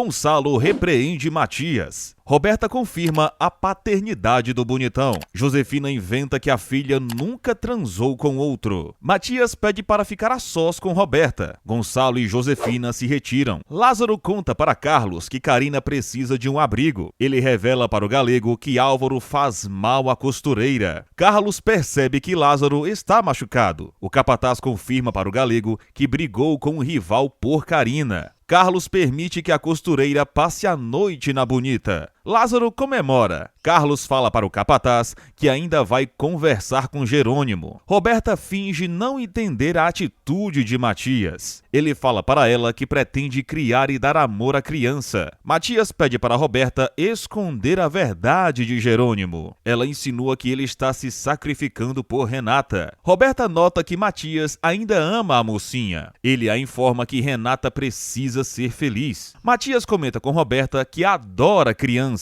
Gonçalo repreende Matias. Roberta confirma a paternidade do bonitão. Josefina inventa que a filha nunca transou com outro. Matias pede para ficar a sós com Roberta. Gonçalo e Josefina se retiram. Lázaro conta para Carlos que Carina precisa de um abrigo. Ele revela para o galego que Álvaro faz mal à costureira. Carlos percebe que Lázaro está machucado. O capataz confirma para o galego que brigou com o rival por Carina. Carlos permite que a costureira passe a noite na bonita. Lázaro comemora. Carlos fala para o capataz que ainda vai conversar com Jerônimo. Roberta finge não entender a atitude de Matias. Ele fala para ela que pretende criar e dar amor à criança. Matias pede para Roberta esconder a verdade de Jerônimo. Ela insinua que ele está se sacrificando por Renata. Roberta nota que Matias ainda ama a mocinha. Ele a informa que Renata precisa ser feliz. Matias comenta com Roberta que adora crianças.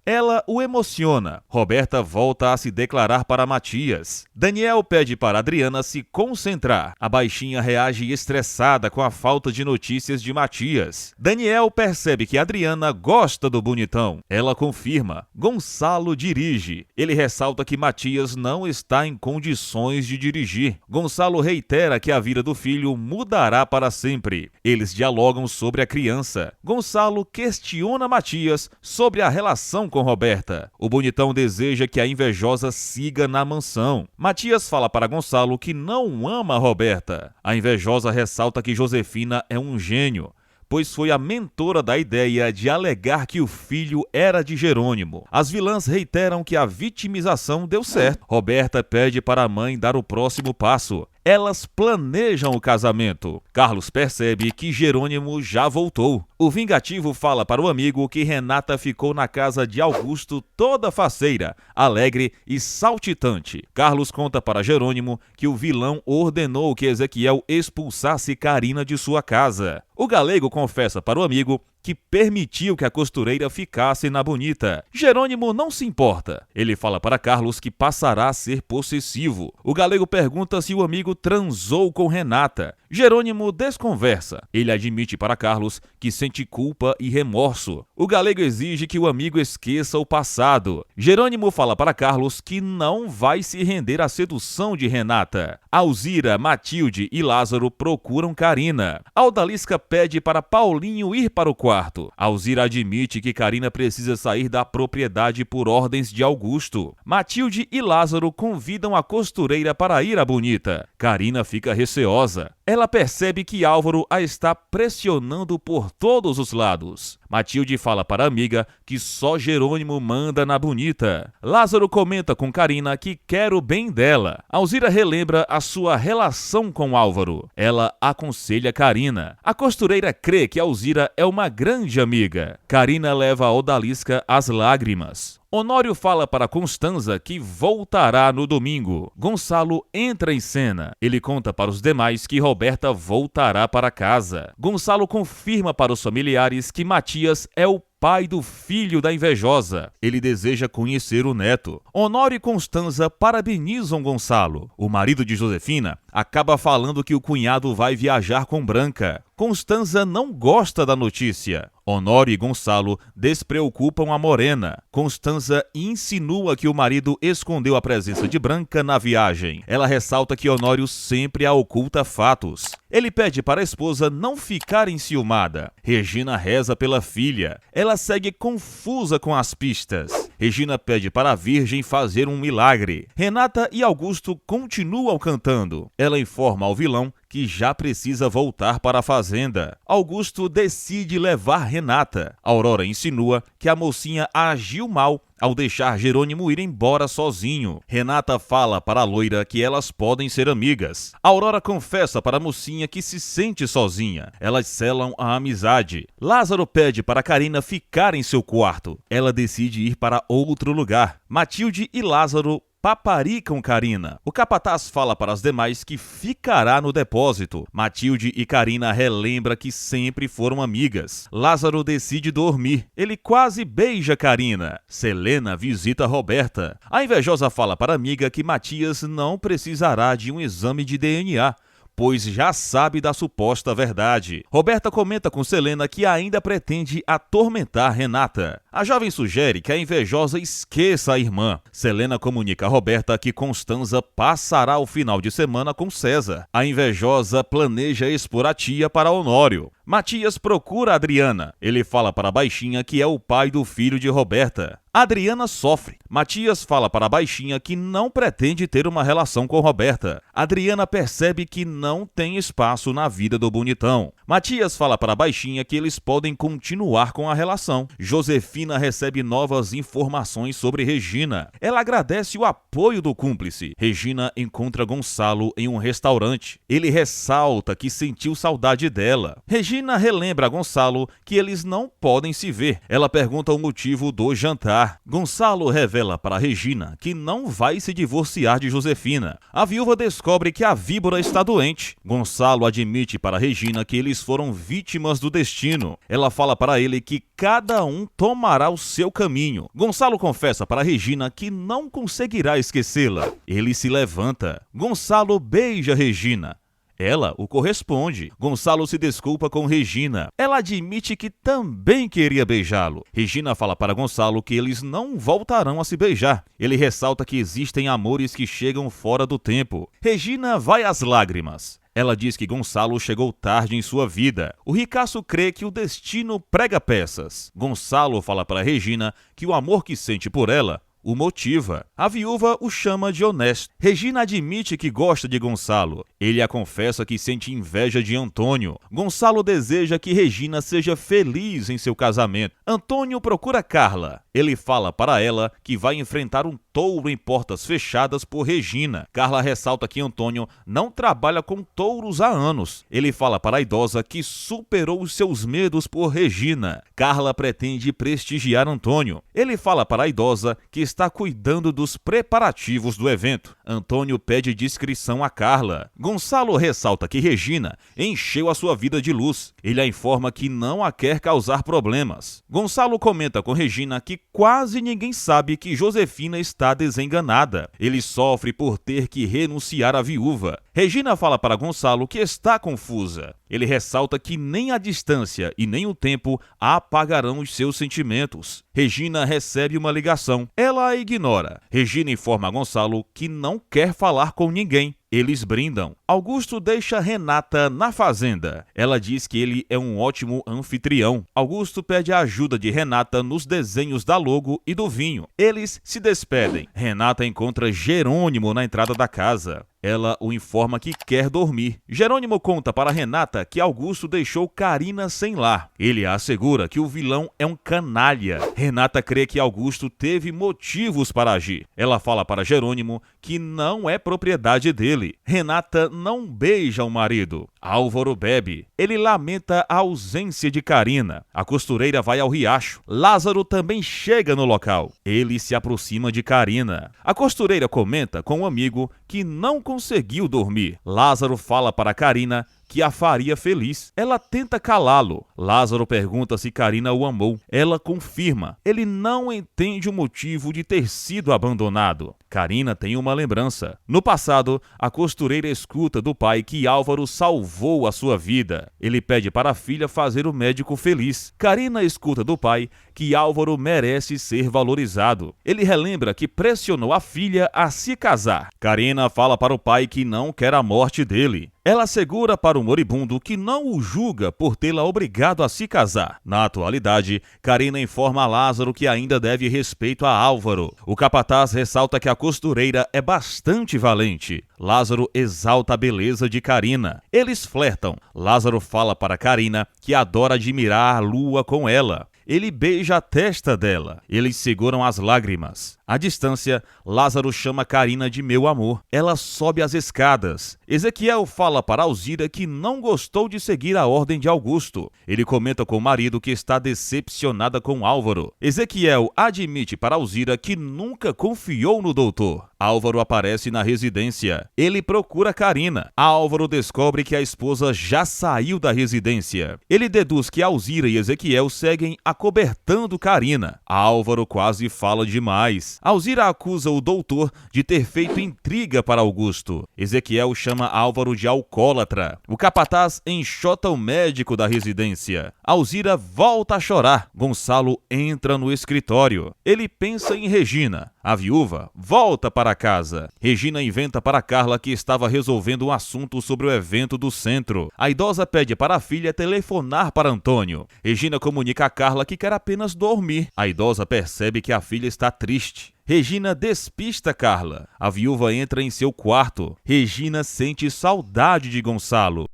Ela o emociona. Roberta volta a se declarar para Matias. Daniel pede para Adriana se concentrar. A baixinha reage estressada com a falta de notícias de Matias. Daniel percebe que Adriana gosta do bonitão. Ela confirma. Gonçalo dirige. Ele ressalta que Matias não está em condições de dirigir. Gonçalo reitera que a vida do filho mudará para sempre. Eles dialogam sobre a criança. Gonçalo questiona Matias sobre a relação com Roberta. O bonitão deseja que a invejosa siga na mansão. Matias fala para Gonçalo que não ama Roberta. A invejosa ressalta que Josefina é um gênio, pois foi a mentora da ideia de alegar que o filho era de Jerônimo. As vilãs reiteram que a vitimização deu certo. Roberta pede para a mãe dar o próximo passo. Elas planejam o casamento. Carlos percebe que Jerônimo já voltou. O vingativo fala para o amigo que Renata ficou na casa de Augusto toda faceira, alegre e saltitante. Carlos conta para Jerônimo que o vilão ordenou que Ezequiel expulsasse Carina de sua casa. O galego confessa para o amigo que permitiu que a costureira ficasse na bonita. Jerônimo não se importa. Ele fala para Carlos que passará a ser possessivo. O galego pergunta se o amigo transou com Renata. Jerônimo desconversa. Ele admite para Carlos que sente culpa e remorso. O galego exige que o amigo esqueça o passado. Jerônimo fala para Carlos que não vai se render à sedução de Renata. Alzira, Matilde e Lázaro procuram Carina. A odalisca pede para Paulinho ir para o quarto. Alzira admite que Carina precisa sair da propriedade por ordens de Augusto. Matilde e Lázaro convidam a costureira para ir à bonita. Carina fica receosa. Ela percebe que Álvaro a está pressionando por todos os lados. Matilde fala para a amiga que só Jerônimo manda na bonita. Lázaro comenta com Carina que quer o bem dela. Alzira relembra a sua relação com Álvaro. Ela aconselha Carina. A costureira crê que Alzira é uma grande amiga. Carina leva a odalisca às lágrimas. Honório fala para Constanza que voltará no domingo. Gonçalo entra em cena. Ele conta para os demais que Roberta voltará para casa. Gonçalo confirma para os familiares que Matias é o pai do filho da invejosa. Ele deseja conhecer o neto. Honório e Constanza parabenizam Gonçalo. O marido de Josefina acaba falando que o cunhado vai viajar com Branca. Constanza não gosta da notícia. Honório e Gonçalo despreocupam a morena. Constanza insinua que o marido escondeu a presença de Branca na viagem. Ela ressalta que Honório sempre a oculta fatos. Ele pede para a esposa não ficar enciumada. Regina reza pela filha. Ela segue confusa com as pistas. Regina pede para a Virgem fazer um milagre. Renata e Augusto continuam cantando. Ela informa ao vilão que já precisa voltar para a fazenda. Augusto decide levar Renata. Aurora insinua que a mocinha agiu mal ao deixar Jerônimo ir embora sozinho. Renata fala para a loira que elas podem ser amigas. Aurora confessa para a mocinha que se sente sozinha. Elas selam a amizade. Lázaro pede para Carina ficar em seu quarto. Ela decide ir para outro lugar. Matilde e Lázaro paparicam Carina. O capataz fala para as demais que ficará no depósito. Matilde e Carina relembra que sempre foram amigas. Lázaro decide dormir. Ele quase beija Carina. Selena visita Roberta. A invejosa fala para a amiga que Matias não precisará de um exame de DNA, pois já sabe da suposta verdade. Roberta comenta com Selena que ainda pretende atormentar Renata. A jovem sugere que a invejosa esqueça a irmã. Selena comunica a Roberta que Constanza passará o final de semana com César. A invejosa planeja expor a tia para Honório. Matias procura Adriana. Ele fala para a baixinha que é o pai do filho de Roberta. Adriana sofre. Matias fala para a baixinha que não pretende ter uma relação com Roberta. Adriana percebe que não tem espaço na vida do bonitão. Matias fala para a baixinha que eles podem continuar com a relação. Josefina recebe novas informações sobre Regina. Ela agradece o apoio do cúmplice. Regina encontra Gonçalo em um restaurante. Ele ressalta que sentiu saudade dela. Regina relembra a Gonçalo que eles não podem se ver. Ela pergunta o motivo do jantar. Gonçalo revela para Regina que não vai se divorciar de Josefina. A viúva descobre que a víbora está doente. Gonçalo admite para Regina que eles foram vítimas do destino. Ela fala para ele que cada um tomará o seu caminho. Gonçalo confessa para Regina que não conseguirá esquecê-la. Ele se levanta. Gonçalo beija Regina. Ela o corresponde. Gonçalo se desculpa com Regina. Ela admite que também queria beijá-lo. Regina fala para Gonçalo que eles não voltarão a se beijar. Ele ressalta que existem amores que chegam fora do tempo. Regina vai às lágrimas. Ela diz que Gonçalo chegou tarde em sua vida. O ricaço crê que o destino prega peças. Gonçalo fala para Regina que o amor que sente por ela o motiva. A viúva o chama de honesto. Regina admite que gosta de Gonçalo. Ele a confessa que sente inveja de Antônio. Gonçalo deseja que Regina seja feliz em seu casamento. Antônio procura Carla. Ele fala para ela que vai enfrentar um touro em portas fechadas por Regina. Carla ressalta que Antônio não trabalha com touros há anos. Ele fala para a idosa que superou os seus medos por Regina. Carla pretende prestigiar Antônio. Ele fala para a idosa que está cuidando dos preparativos do evento. Antônio pede discrição a Carla. Gonçalo ressalta que Regina encheu a sua vida de luz. Ele a informa que não a quer causar problemas. Gonçalo comenta com Regina que quase ninguém sabe que Josefina está desenganada. Ele sofre por ter que renunciar à viúva. Regina fala para Gonçalo que está confusa. Ele ressalta que nem a distância e nem o tempo apagarão os seus sentimentos. Regina recebe uma ligação. Ela a ignora. Regina informa a Gonçalo que não quer falar com ninguém. Eles brindam. Augusto deixa Renata na fazenda. Ela diz que ele é um ótimo anfitrião. Augusto pede a ajuda de Renata nos desenhos da logo e do vinho. Eles se despedem. Renata encontra Jerônimo na entrada da casa. Ela o informa que quer dormir. Jerônimo conta para Renata que Augusto deixou Carina sem lar. Ele a assegura que o vilão é um canalha. Renata crê que Augusto teve motivos para agir. Ela fala para Jerônimo que não é propriedade dele. Renata não beija o marido. Álvaro bebe. Ele lamenta a ausência de Carina. A costureira vai ao riacho. Lázaro também chega no local. Ele se aproxima de Carina. A costureira comenta com um amigo que não conseguiu dormir. Lázaro fala para Carina que a faria feliz. Ela tenta calá-lo. Lázaro pergunta se Carina o amou. Ela confirma. Ele não entende o motivo de ter sido abandonado. Carina tem uma lembrança. No passado, a costureira escuta do pai que Álvaro salvou a sua vida. Ele pede para a filha fazer o médico feliz. Carina escuta do pai que Álvaro merece ser valorizado. Ele relembra que pressionou a filha a se casar. Carina fala para o pai que não quer a morte dele. Ela assegura para o moribundo que não o julga por tê-la obrigado a se casar. Na atualidade, Carina informa a Lázaro que ainda deve respeito a Álvaro. O capataz ressalta que a costureira é bastante valente. Lázaro exalta a beleza de Carina. Eles flertam. Lázaro fala para Carina que adora admirar a lua com ela. Ele beija a testa dela. Eles seguram as lágrimas. À distância, Lázaro chama Carina de meu amor. Ela sobe as escadas. Ezequiel fala para Alzira que não gostou de seguir a ordem de Augusto. Ele comenta com o marido que está decepcionada com Álvaro. Ezequiel admite para Alzira que nunca confiou no doutor. Álvaro aparece na residência. Ele procura Carina. Álvaro descobre que a esposa já saiu da residência. Ele deduz que Alzira e Ezequiel seguem acobertando Carina. Álvaro quase fala demais. Alzira acusa o doutor de ter feito intriga para Augusto. Ezequiel chama Álvaro de alcoólatra. O capataz enxota o médico da residência. Alzira volta a chorar. Gonçalo entra no escritório. Ele pensa em Regina. A viúva volta para casa. Regina inventa para Carla que estava resolvendo um assunto sobre o evento do centro. A idosa pede para a filha telefonar para Antônio. Regina comunica a Carla que quer apenas dormir. A idosa percebe que a filha está triste. Regina despista Carla. A viúva entra em seu quarto. Regina sente saudade de Gonçalo.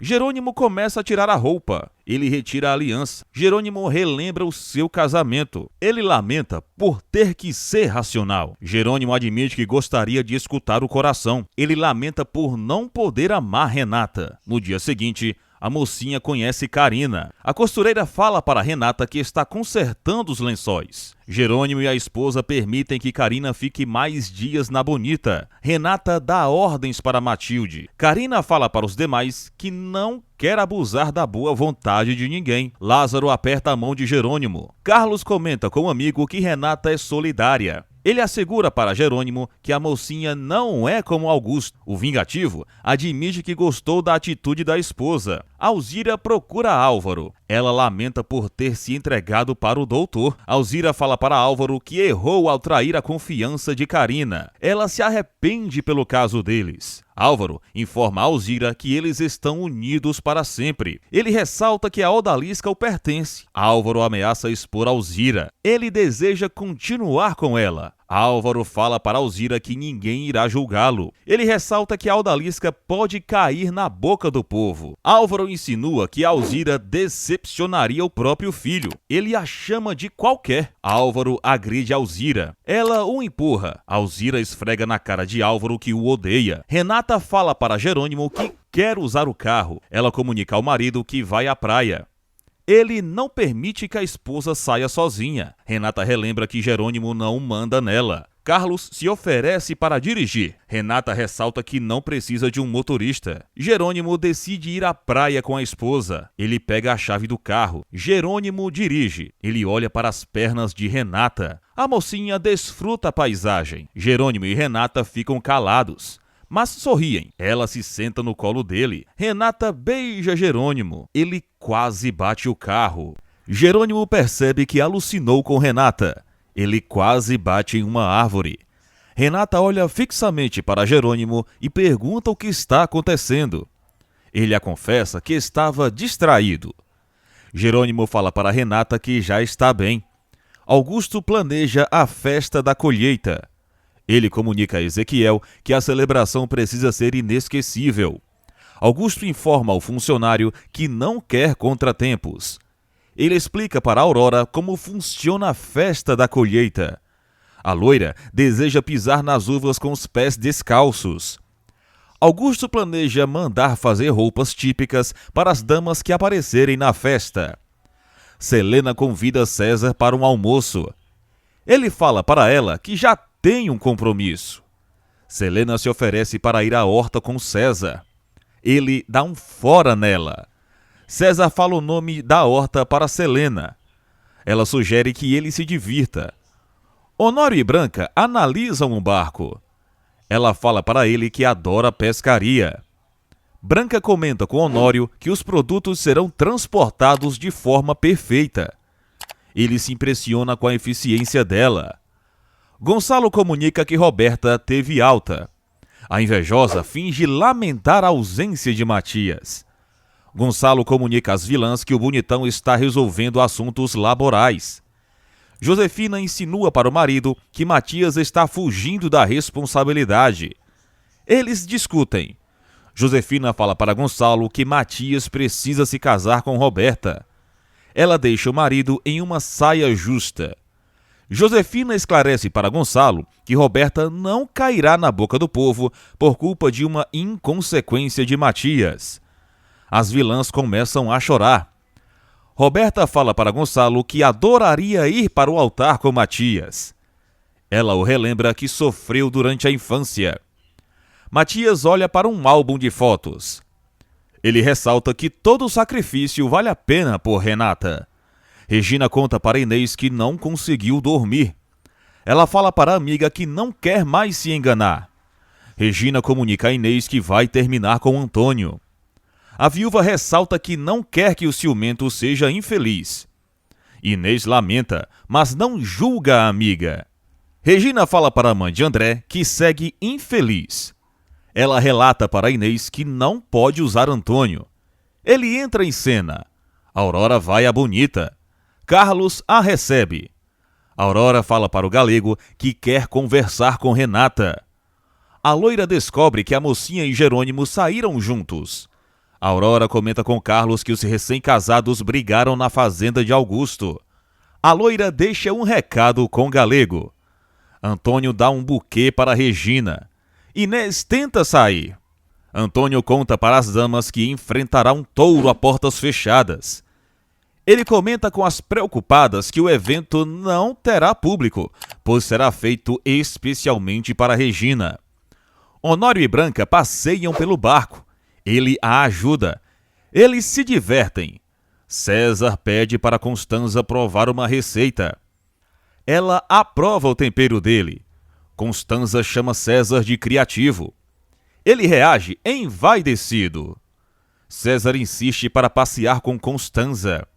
Jerônimo começa a tirar a roupa. Ele retira a aliança. Jerônimo relembra o seu casamento. Ele lamenta por ter que ser racional. Jerônimo admite que gostaria de escutar o coração. Ele lamenta por não poder amar Renata. No dia seguinte, a mocinha conhece Carina. A costureira fala para Renata que está consertando os lençóis. Jerônimo e a esposa permitem que Carina fique mais dias na Bonita. Renata dá ordens para Matilde. Carina fala para os demais que não quer abusar da boa vontade de ninguém. Lázaro aperta a mão de Jerônimo. Carlos comenta com um amigo que Renata é solidária. Ele assegura para Jerônimo que a mocinha não é como Augusto. O vingativo admite que gostou da atitude da esposa. Alzira procura Álvaro. Ela lamenta por ter se entregado para o doutor. Alzira fala para Álvaro que errou ao trair a confiança de Carina. Ela se arrepende pelo caso deles. Álvaro informa a Alzira que eles estão unidos para sempre. Ele ressalta que a odalisca o pertence. Álvaro ameaça expor Alzira. Ele deseja continuar com ela. Álvaro fala para Alzira que ninguém irá julgá-lo. Ele ressalta que a odalisca pode cair na boca do povo. Álvaro insinua que Alzira decepcionaria o próprio filho. Ele a chama de qualquer. Álvaro agride Alzira. Ela o empurra. Alzira esfrega na cara de Álvaro que o odeia. Renata fala para Jerônimo que quer usar o carro. Ela comunica ao marido que vai à praia. Ele não permite que a esposa saia sozinha. Renata relembra que Jerônimo não manda nela. Carlos se oferece para dirigir. Renata ressalta que não precisa de um motorista. Jerônimo decide ir à praia com a esposa. Ele pega a chave do carro. Jerônimo dirige. Ele olha para as pernas de Renata. A mocinha desfruta a paisagem. Jerônimo e Renata ficam calados, mas sorriem. Ela se senta no colo dele. Renata beija Jerônimo. Ele quase bate o carro. Jerônimo percebe que alucinou com Renata. Ele quase bate em uma árvore. Renata olha fixamente para Jerônimo e pergunta o que está acontecendo. Ele a confessa que estava distraído. Jerônimo fala para Renata que já está bem. Augusto planeja a festa da colheita. Ele comunica a Ezequiel que a celebração precisa ser inesquecível. Augusto informa ao funcionário que não quer contratempos. Ele explica para Aurora como funciona a festa da colheita. A loira deseja pisar nas uvas com os pés descalços. Augusto planeja mandar fazer roupas típicas para as damas que aparecerem na festa. Selena convida César para um almoço. Ele fala para ela que já tem um compromisso. Selena se oferece para ir à horta com César. Ele dá um fora nela. César fala o nome da horta para Selena. Ela sugere que ele se divirta. Honório e Branca analisam um barco. Ela fala para ele que adora pescaria. Branca comenta com Honório que os produtos serão transportados de forma perfeita. Ele se impressiona com a eficiência dela. Gonçalo comunica que Roberta teve alta. A invejosa finge lamentar a ausência de Matias. Gonçalo comunica às vilãs que o bonitão está resolvendo assuntos laborais. Josefina insinua para o marido que Matias está fugindo da responsabilidade. Eles discutem. Josefina fala para Gonçalo que Matias precisa se casar com Roberta. Ela deixa o marido em uma saia justa. Josefina esclarece para Gonçalo que Roberta não cairá na boca do povo por culpa de uma inconsequência de Matias. As vilãs começam a chorar. Roberta fala para Gonçalo que adoraria ir para o altar com Matias. Ela o relembra que sofreu durante a infância. Matias olha para um álbum de fotos. Ele ressalta que todo sacrifício vale a pena por Renata. Regina conta para Inês que não conseguiu dormir. Ela fala para a amiga que não quer mais se enganar. Regina comunica a Inês que vai terminar com Antônio. A viúva ressalta que não quer que o ciumento seja infeliz. Inês lamenta, mas não julga a amiga. Regina fala para a mãe de André que segue infeliz. Ela relata para Inês que não pode usar Antônio. Ele entra em cena. Aurora vai à Bonita. Carlos a recebe. Aurora fala para o galego que quer conversar com Renata. A loira descobre que a mocinha e Jerônimo saíram juntos. Aurora comenta com Carlos que os recém-casados brigaram na fazenda de Augusto. A loira deixa um recado com Galego. Antônio dá um buquê para Regina. Inês tenta sair. Antônio conta para as damas que enfrentará um touro a portas fechadas. Ele comenta com as preocupadas que o evento não terá público, pois será feito especialmente para Regina. Honório e Branca passeiam pelo barco. Ele a ajuda. Eles se divertem. César pede para Constanza provar uma receita. Ela aprova o tempero dele. Constanza chama César de criativo. Ele reage envaidecido. César insiste para passear com Constanza.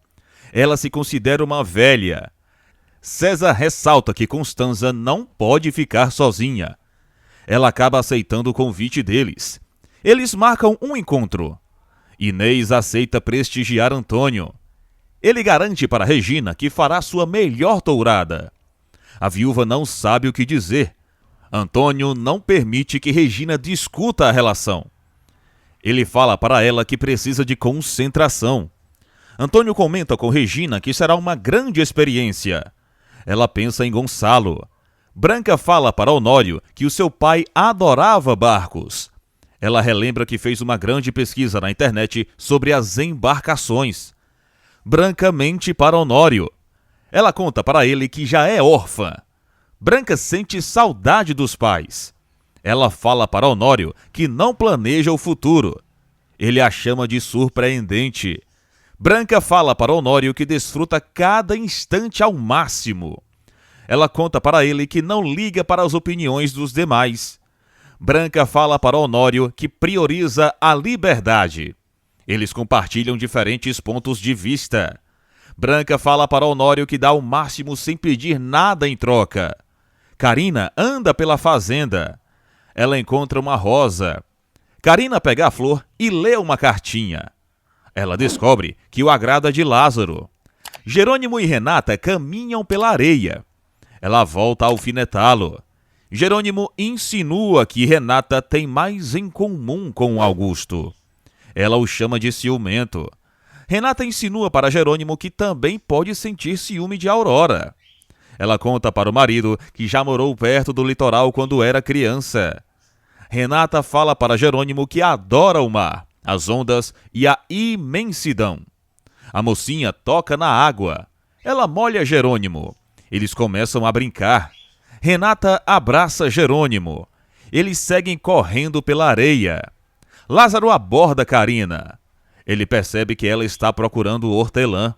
Ela se considera uma velha. César ressalta que Constanza não pode ficar sozinha. Ela acaba aceitando o convite deles. Eles marcam um encontro. Inês aceita prestigiar Antônio. Ele garante para Regina que fará sua melhor tourada. A viúva não sabe o que dizer. Antônio não permite que Regina discuta a relação. Ele fala para ela que precisa de concentração. Antônio comenta com Regina que será uma grande experiência. Ela pensa em Gonçalo. Branca fala para Honório que o seu pai adorava barcos. Ela relembra que fez uma grande pesquisa na internet sobre as embarcações. Branca mente para Honório. Ela conta para ele que já é órfã. Branca sente saudade dos pais. Ela fala para Honório que não planeja o futuro. Ele a chama de surpreendente. Branca fala para Honório que desfruta cada instante ao máximo. Ela conta para ele que não liga para as opiniões dos demais. Branca fala para Honório que prioriza a liberdade. Eles compartilham diferentes pontos de vista. Branca fala para Honório que dá o máximo sem pedir nada em troca. Carina anda pela fazenda. Ela encontra uma rosa. Carina pega a flor e lê uma cartinha. Ela descobre que o agrada de Lázaro. Jerônimo e Renata caminham pela areia. Ela volta a alfinetá-lo. Jerônimo insinua que Renata tem mais em comum com Augusto. Ela o chama de ciumento. Renata insinua para Jerônimo que também pode sentir ciúme de Aurora. Ela conta para o marido que já morou perto do litoral quando era criança. Renata fala para Jerônimo que adora o mar, as ondas e a imensidão. A mocinha toca na água. Ela molha Jerônimo. Eles começam a brincar. Renata abraça Jerônimo. Eles seguem correndo pela areia. Lázaro aborda Carina. Ele percebe que ela está procurando hortelã.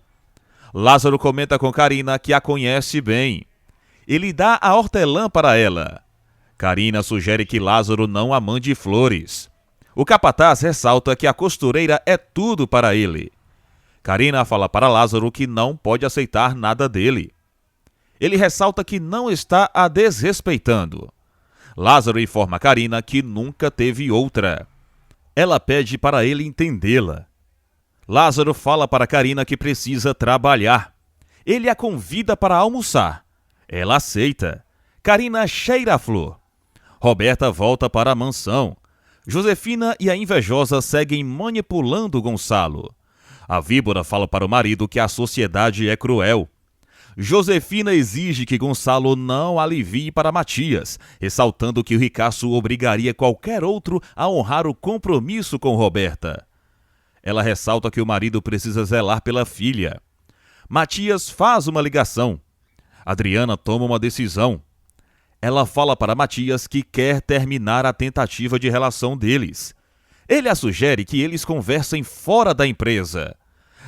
Lázaro comenta com Carina que a conhece bem. Ele dá a hortelã para ela. Carina sugere que Lázaro não a mande flores. O capataz ressalta que a costureira é tudo para ele. Carina fala para Lázaro que não pode aceitar nada dele. Ele ressalta que não está a desrespeitando. Lázaro informa Carina que nunca teve outra. Ela pede para ele entendê-la. Lázaro fala para Carina que precisa trabalhar. Ele a convida para almoçar. Ela aceita. Carina cheira a flor. Roberta volta para a mansão. Josefina e a invejosa seguem manipulando Gonçalo. A víbora fala para o marido que a sociedade é cruel. Josefina exige que Gonçalo não alivie para Matias, ressaltando que o ricaço obrigaria qualquer outro a honrar o compromisso com Roberta. Ela ressalta que o marido precisa zelar pela filha. Matias faz uma ligação. Adriana toma uma decisão. Ela fala para Matias que quer terminar a tentativa de relação deles. Ele a sugere que eles conversem fora da empresa.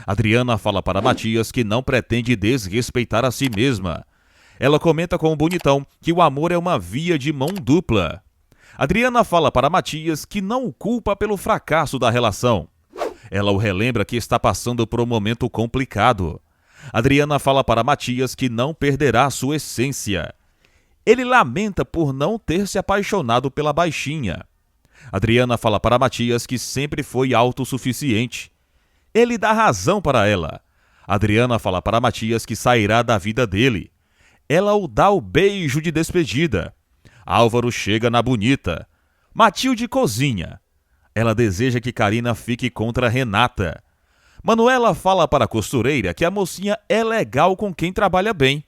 Adriana fala para Matias que não pretende desrespeitar a si mesma. Ela comenta com o bonitão que o amor é uma via de mão dupla. Adriana fala para Matias que não o culpa pelo fracasso da relação. Ela o relembra que está passando por um momento complicado. Adriana fala para Matias que não perderá sua essência. Ele lamenta por não ter se apaixonado pela baixinha. Adriana fala para Matias que sempre foi autossuficiente. Ele dá razão para ela. Adriana fala para Matias que sairá da vida dele. Ela o dá o beijo de despedida. Álvaro chega na bonita. Matilde cozinha. Ela deseja que Carina fique contra Renata. Manuela fala para a costureira que a mocinha é legal com quem trabalha bem.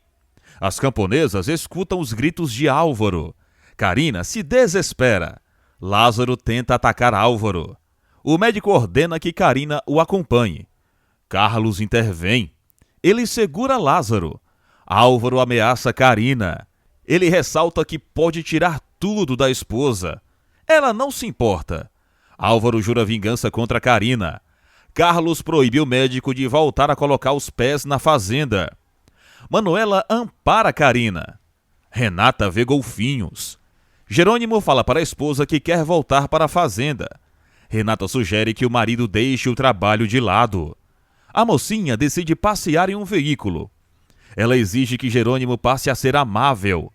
As camponesas escutam os gritos de Álvaro. Carina se desespera. Lázaro tenta atacar Álvaro. O médico ordena que Carina o acompanhe. Carlos intervém. Ele segura Lázaro. Álvaro ameaça Carina. Ele ressalta que pode tirar tudo da esposa. Ela não se importa. Álvaro jura vingança contra Carina. Carlos proíbe o médico de voltar a colocar os pés na fazenda. Manuela ampara Carina. Renata vê golfinhos. Jerônimo fala para a esposa que quer voltar para a fazenda. Renata sugere que o marido deixe o trabalho de lado. A mocinha decide passear em um veículo. Ela exige que Jerônimo passe a ser amável.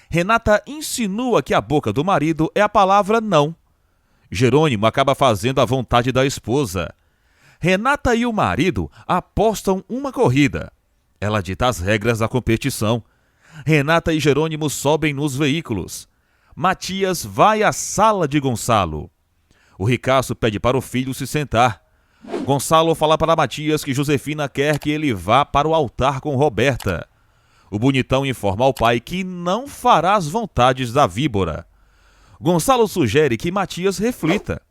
Renata insinua que a boca do marido é a palavra não. Jerônimo acaba fazendo a vontade da esposa. Renata e o marido apostam uma corrida. Ela dita as regras da competição. Renata e Jerônimo sobem nos veículos. Matias vai à sala de Gonçalo. O ricaço pede para o filho se sentar. Gonçalo fala para Matias que Josefina quer que ele vá para o altar com Roberta. O bonitão informa ao pai que não fará as vontades da víbora. Gonçalo sugere que Matias reflita.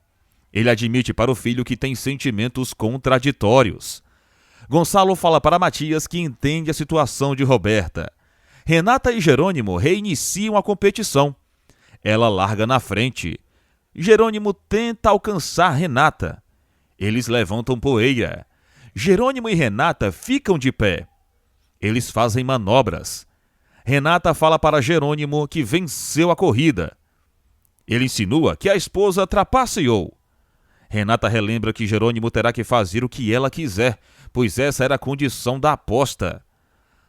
Ele admite para o filho que tem sentimentos contraditórios. Gonçalo fala para Matias que entende a situação de Roberta. Renata e Jerônimo reiniciam a competição. Ela larga na frente. Jerônimo tenta alcançar Renata. Eles levantam poeira. Jerônimo e Renata ficam de pé. Eles fazem manobras. Renata fala para Jerônimo que venceu a corrida. Ele insinua que a esposa trapaceou. Renata relembra que Jerônimo terá que fazer o que ela quiser, pois essa era a condição da aposta.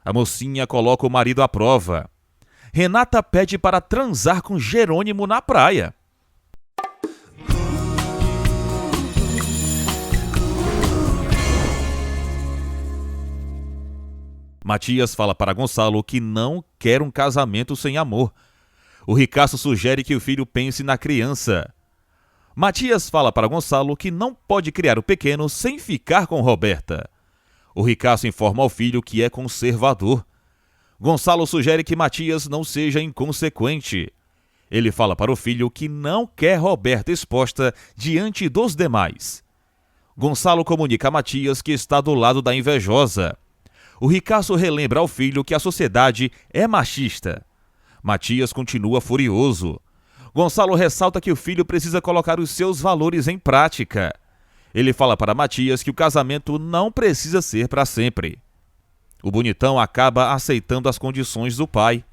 A mocinha coloca o marido à prova. Renata pede para transar com Jerônimo na praia. Matias fala para Gonçalo que não quer um casamento sem amor. O ricaço sugere que o filho pense na criança. Matias fala para Gonçalo que não pode criar o pequeno sem ficar com Roberta. O ricaço informa ao filho que é conservador. Gonçalo sugere que Matias não seja inconsequente. Ele fala para o filho que não quer Roberta exposta diante dos demais. Gonçalo comunica a Matias que está do lado da invejosa. O ricaço relembra ao filho que a sociedade é machista. Matias continua furioso. Gonçalo ressalta que o filho precisa colocar os seus valores em prática. Ele fala para Matias que o casamento não precisa ser para sempre. O bonitão acaba aceitando as condições do pai.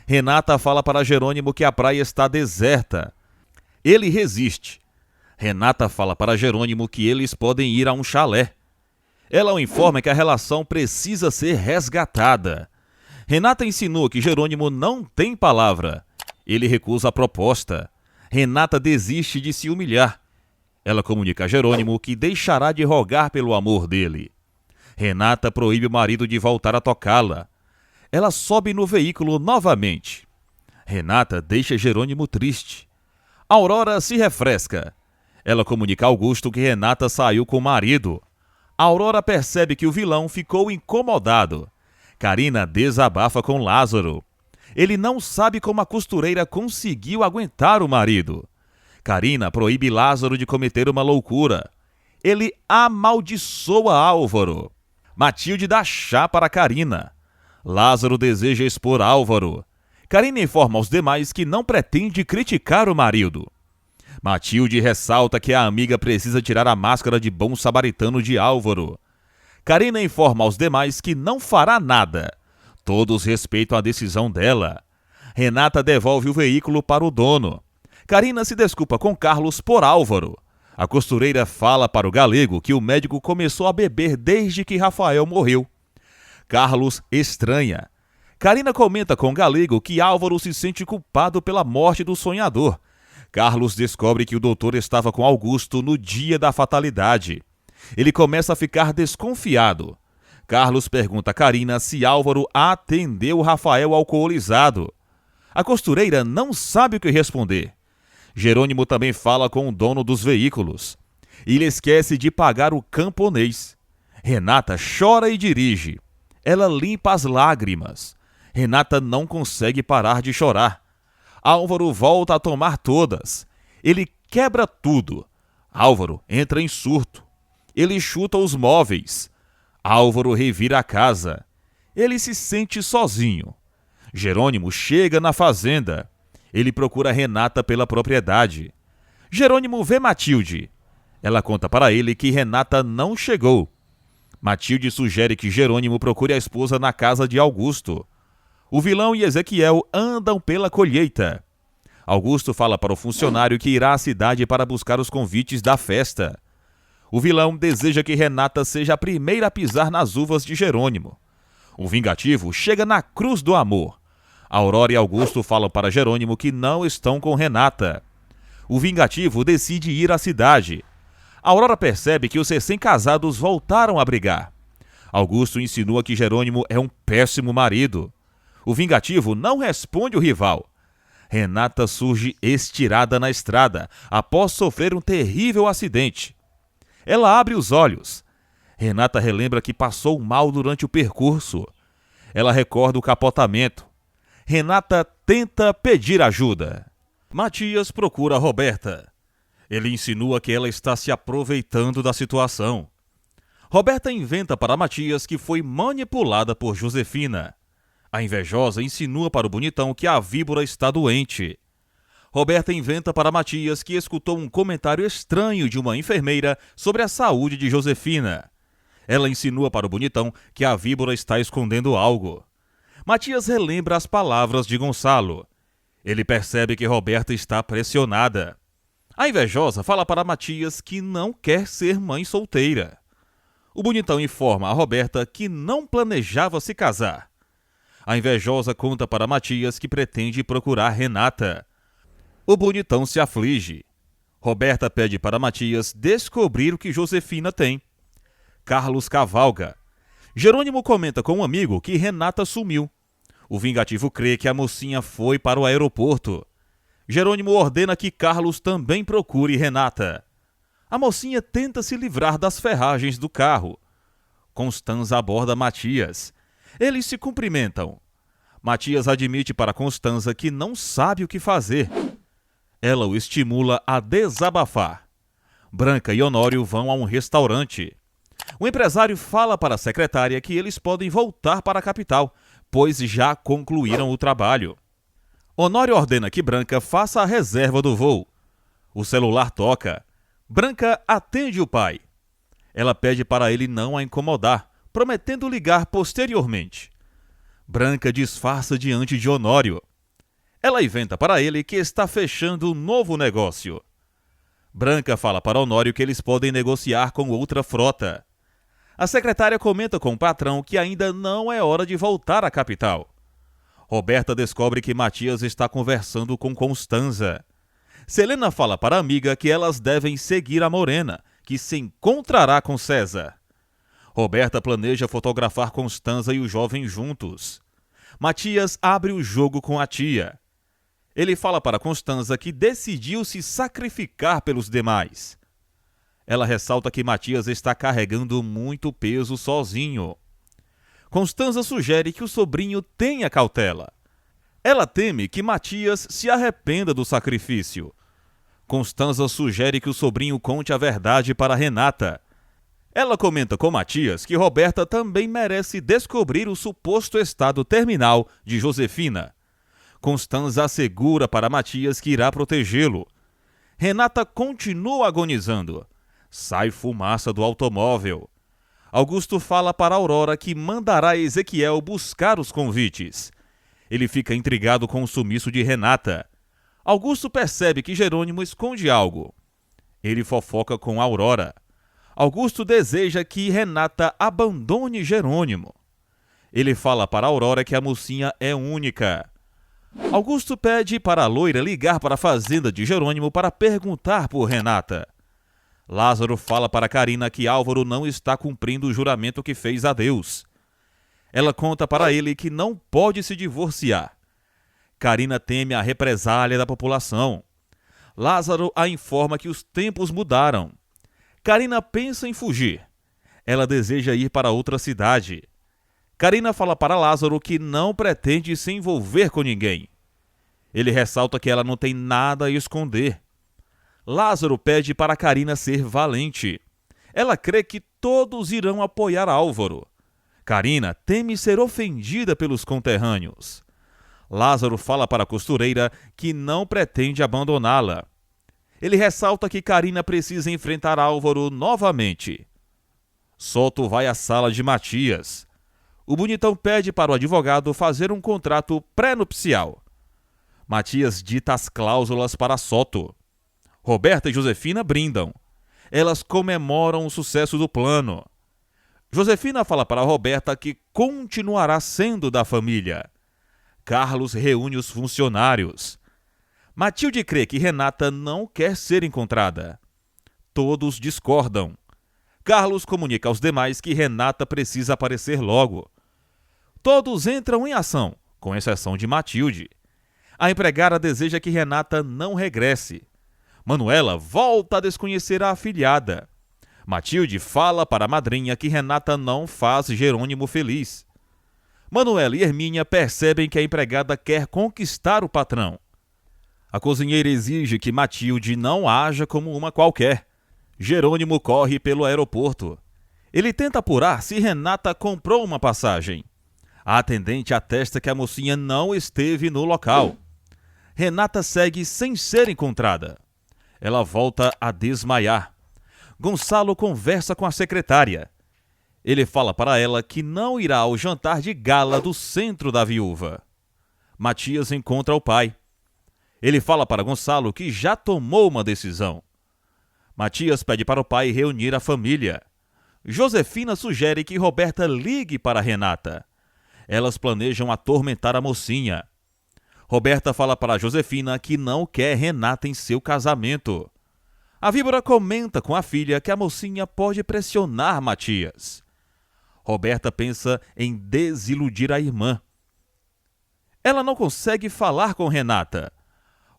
Renata fala para Jerônimo que a praia está deserta. Ele resiste. Renata fala para Jerônimo que eles podem ir a um chalé. Ela o informa que a relação precisa ser resgatada. Renata insinua que Jerônimo não tem palavra. Ele recusa a proposta. Renata desiste de se humilhar. Ela comunica a Jerônimo que deixará de rogar pelo amor dele. Renata proíbe o marido de voltar a tocá-la. Ela sobe no veículo novamente. Renata deixa Jerônimo triste. Aurora se refresca. Ela comunica a Augusto que Renata saiu com o marido. Aurora percebe que o vilão ficou incomodado. Carina desabafa com Lázaro. Ele não sabe como a costureira conseguiu aguentar o marido. Carina proíbe Lázaro de cometer uma loucura. Ele amaldiçoa Álvaro. Matilde dá chá para Carina. Lázaro deseja expor Álvaro. Carina informa aos demais que não pretende criticar o marido. Matilde ressalta que a amiga precisa tirar a máscara de bom samaritano de Álvaro. Carina informa aos demais que não fará nada. Todos respeitam a decisão dela. Renata devolve o veículo para o dono. Carina se desculpa com Carlos por Álvaro. A costureira fala para o galego que o médico começou a beber desde que Rafael morreu. Carlos estranha. Carina comenta com o galego que Álvaro se sente culpado pela morte do sonhador. Carlos descobre que o doutor estava com Augusto no dia da fatalidade. Ele começa a ficar desconfiado. Carlos pergunta a Carina se Álvaro atendeu Rafael alcoolizado. A costureira não sabe o que responder. Jerônimo também fala com o dono dos veículos. Ele esquece de pagar o camponês. Renata chora e dirige. Ela limpa as lágrimas. Renata não consegue parar de chorar. Álvaro volta a tomar todas. Ele quebra tudo. Álvaro entra em surto. Ele chuta os móveis. Álvaro revira a casa. Ele se sente sozinho. Jerônimo chega na fazenda. Ele procura Renata pela propriedade. Jerônimo vê Matilde. Ela conta para ele que Renata não chegou. Matilde sugere que Jerônimo procure a esposa na casa de Augusto. O vilão e Ezequiel andam pela colheita. Augusto fala para o funcionário que irá à cidade para buscar os convites da festa. O vilão deseja que Renata seja a primeira a pisar nas uvas de Jerônimo. O vingativo chega na cruz do amor. Aurora e Augusto falam para Jerônimo que não estão com Renata. O vingativo decide ir à cidade. Aurora percebe que os recém-casados voltaram a brigar. Augusto insinua que Jerônimo é um péssimo marido. O vingativo não responde o rival. Renata surge estirada na estrada, após sofrer um terrível acidente. Ela abre os olhos. Renata relembra que passou mal durante o percurso. Ela recorda o capotamento. Renata tenta pedir ajuda. Matias procura Roberta. Ele insinua que ela está se aproveitando da situação. Roberta inventa para Matias que foi manipulada por Josefina. A invejosa insinua para o bonitão que a víbora está doente. Roberta inventa para Matias que escutou um comentário estranho de uma enfermeira sobre a saúde de Josefina. Ela insinua para o bonitão que a víbora está escondendo algo. Matias relembra as palavras de Gonçalo. Ele percebe que Roberta está pressionada. A invejosa fala para Matias que não quer ser mãe solteira. O bonitão informa a Roberta que não planejava se casar. A invejosa conta para Matias que pretende procurar Renata. O bonitão se aflige. Roberta pede para Matias descobrir o que Josefina tem. Carlos cavalga. Jerônimo comenta com um amigo que Renata sumiu. O vingativo crê que a mocinha foi para o aeroporto. Jerônimo ordena que Carlos também procure Renata. A mocinha tenta se livrar das ferragens do carro. Constanza aborda Matias. Eles se cumprimentam. Matias admite para Constanza que não sabe o que fazer. Ela o estimula a desabafar. Branca e Honório vão a um restaurante. O empresário fala para a secretária que eles podem voltar para a capital, pois já concluíram o trabalho. Honório ordena que Branca faça a reserva do voo. O celular toca. Branca atende o pai. Ela pede para ele não a incomodar, prometendo ligar posteriormente. Branca disfarça diante de Honório. Ela inventa para ele que está fechando um novo negócio. Branca fala para Honório que eles podem negociar com outra frota. A secretária comenta com o patrão que ainda não é hora de voltar à capital. Roberta descobre que Matias está conversando com Constanza. Selena fala para a amiga que elas devem seguir a Morena, que se encontrará com César. Roberta planeja fotografar Constanza e o jovem juntos. Matias abre o jogo com a tia. Ele fala para Constanza que decidiu se sacrificar pelos demais. Ela ressalta que Matias está carregando muito peso sozinho. Constanza sugere que o sobrinho tenha cautela. Ela teme que Matias se arrependa do sacrifício. Constanza sugere que o sobrinho conte a verdade para Renata. Ela comenta com Matias que Roberta também merece descobrir o suposto estado terminal de Josefina. Constanza assegura para Matias que irá protegê-lo. Renata continua agonizando. Sai fumaça do automóvel. Augusto fala para Aurora que mandará Ezequiel buscar os convites. Ele fica intrigado com o sumiço de Renata. Augusto percebe que Jerônimo esconde algo. Ele fofoca com Aurora. Augusto deseja que Renata abandone Jerônimo. Ele fala para Aurora que a mocinha é única. Augusto pede para a loira ligar para a fazenda de Jerônimo para perguntar por Renata. Lázaro fala para Carina que Álvaro não está cumprindo o juramento que fez a Deus. Ela conta para ele que não pode se divorciar. Carina teme a represália da população. Lázaro a informa que os tempos mudaram. Carina pensa em fugir. Ela deseja ir para outra cidade. Carina fala para Lázaro que não pretende se envolver com ninguém. Ele ressalta que ela não tem nada a esconder. Lázaro pede para Carina ser valente. Ela crê que todos irão apoiar Álvaro. Carina teme ser ofendida pelos conterrâneos. Lázaro fala para a costureira que não pretende abandoná-la. Ele ressalta que Carina precisa enfrentar Álvaro novamente. Soto vai à sala de Matias. O bonitão pede para o advogado fazer um contrato pré-nupcial. Matias dita as cláusulas para Soto. Roberta e Josefina brindam. Elas comemoram o sucesso do plano. Josefina fala para Roberta que continuará sendo da família. Carlos reúne os funcionários. Matilde crê que Renata não quer ser encontrada. Todos discordam. Carlos comunica aos demais que Renata precisa aparecer logo. Todos entram em ação, com exceção de Matilde. A empregada deseja que Renata não regresse. Manuela volta a desconhecer a afilhada. Matilde fala para a madrinha que Renata não faz Jerônimo feliz. Manuela e Hermínia percebem que a empregada quer conquistar o patrão. A cozinheira exige que Matilde não haja como uma qualquer. Jerônimo corre pelo aeroporto. Ele tenta apurar se Renata comprou uma passagem. A atendente atesta que a mocinha não esteve no local. Renata segue sem ser encontrada. Ela volta a desmaiar. Gonçalo conversa com a secretária. Ele fala para ela que não irá ao jantar de gala do centro da viúva. Matias encontra o pai. Ele fala para Gonçalo que já tomou uma decisão. Matias pede para o pai reunir a família. Josefina sugere que Roberta ligue para Renata. Elas planejam atormentar a mocinha. Roberta fala para Josefina que não quer Renata em seu casamento. A víbora comenta com a filha que a mocinha pode pressionar Matias. Roberta pensa em desiludir a irmã. Ela não consegue falar com Renata.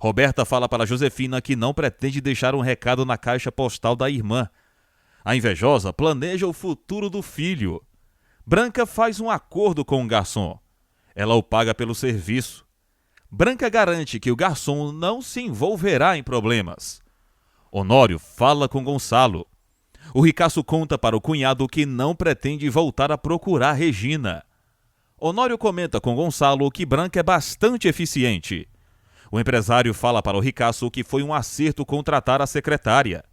Roberta fala para Josefina que não pretende deixar um recado na caixa postal da irmã. A invejosa planeja o futuro do filho. Branca faz um acordo com o garçom. Ela o paga pelo serviço. Branca garante que o garçom não se envolverá em problemas. Honório fala com Gonçalo. O ricaço conta para o cunhado que não pretende voltar a procurar Regina. Honório comenta com Gonçalo que Branca é bastante eficiente. O empresário fala para o ricaço que foi um acerto contratar a secretária.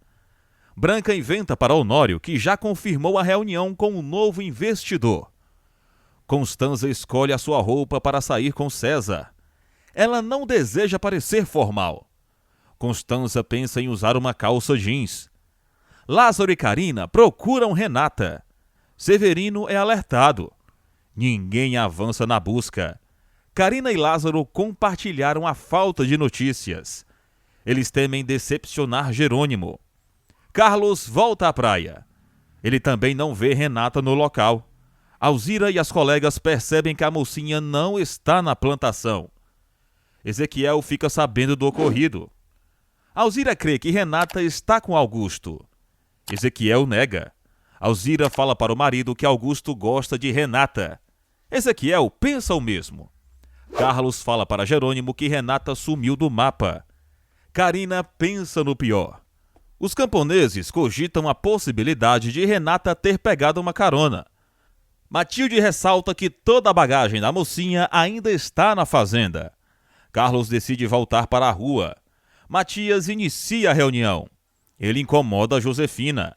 Branca inventa para Honório que já confirmou a reunião com o novo investidor. Constanza escolhe a sua roupa para sair com César. Ela não deseja parecer formal. Constanza pensa em usar uma calça jeans. Lázaro e Carina procuram Renata. Severino é alertado. Ninguém avança na busca. Carina e Lázaro compartilharam a falta de notícias. Eles temem decepcionar Jerônimo. Carlos volta à praia. Ele também não vê Renata no local. Alzira e as colegas percebem que a mocinha não está na plantação. Ezequiel fica sabendo do ocorrido. Alzira crê que Renata está com Augusto. Ezequiel nega. Alzira fala para o marido que Augusto gosta de Renata. Ezequiel pensa o mesmo. Carlos fala para Jerônimo que Renata sumiu do mapa. Carina pensa no pior. Os camponeses cogitam a possibilidade de Renata ter pegado uma carona. Matilde ressalta que toda a bagagem da mocinha ainda está na fazenda. Carlos decide voltar para a rua. Matias inicia a reunião. Ele incomoda Josefina.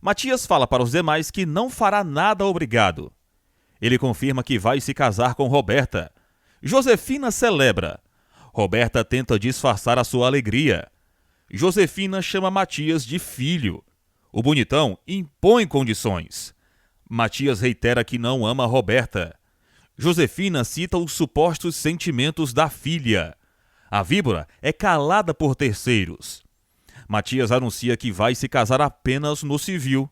Matias fala para os demais que não fará nada obrigado. Ele confirma que vai se casar com Roberta. Josefina celebra. Roberta tenta disfarçar a sua alegria. Josefina chama Matias de filho. O bonitão impõe condições. Matias reitera que não ama Roberta. Josefina cita os supostos sentimentos da filha. A víbora é calada por terceiros. Matias anuncia que vai se casar apenas no civil.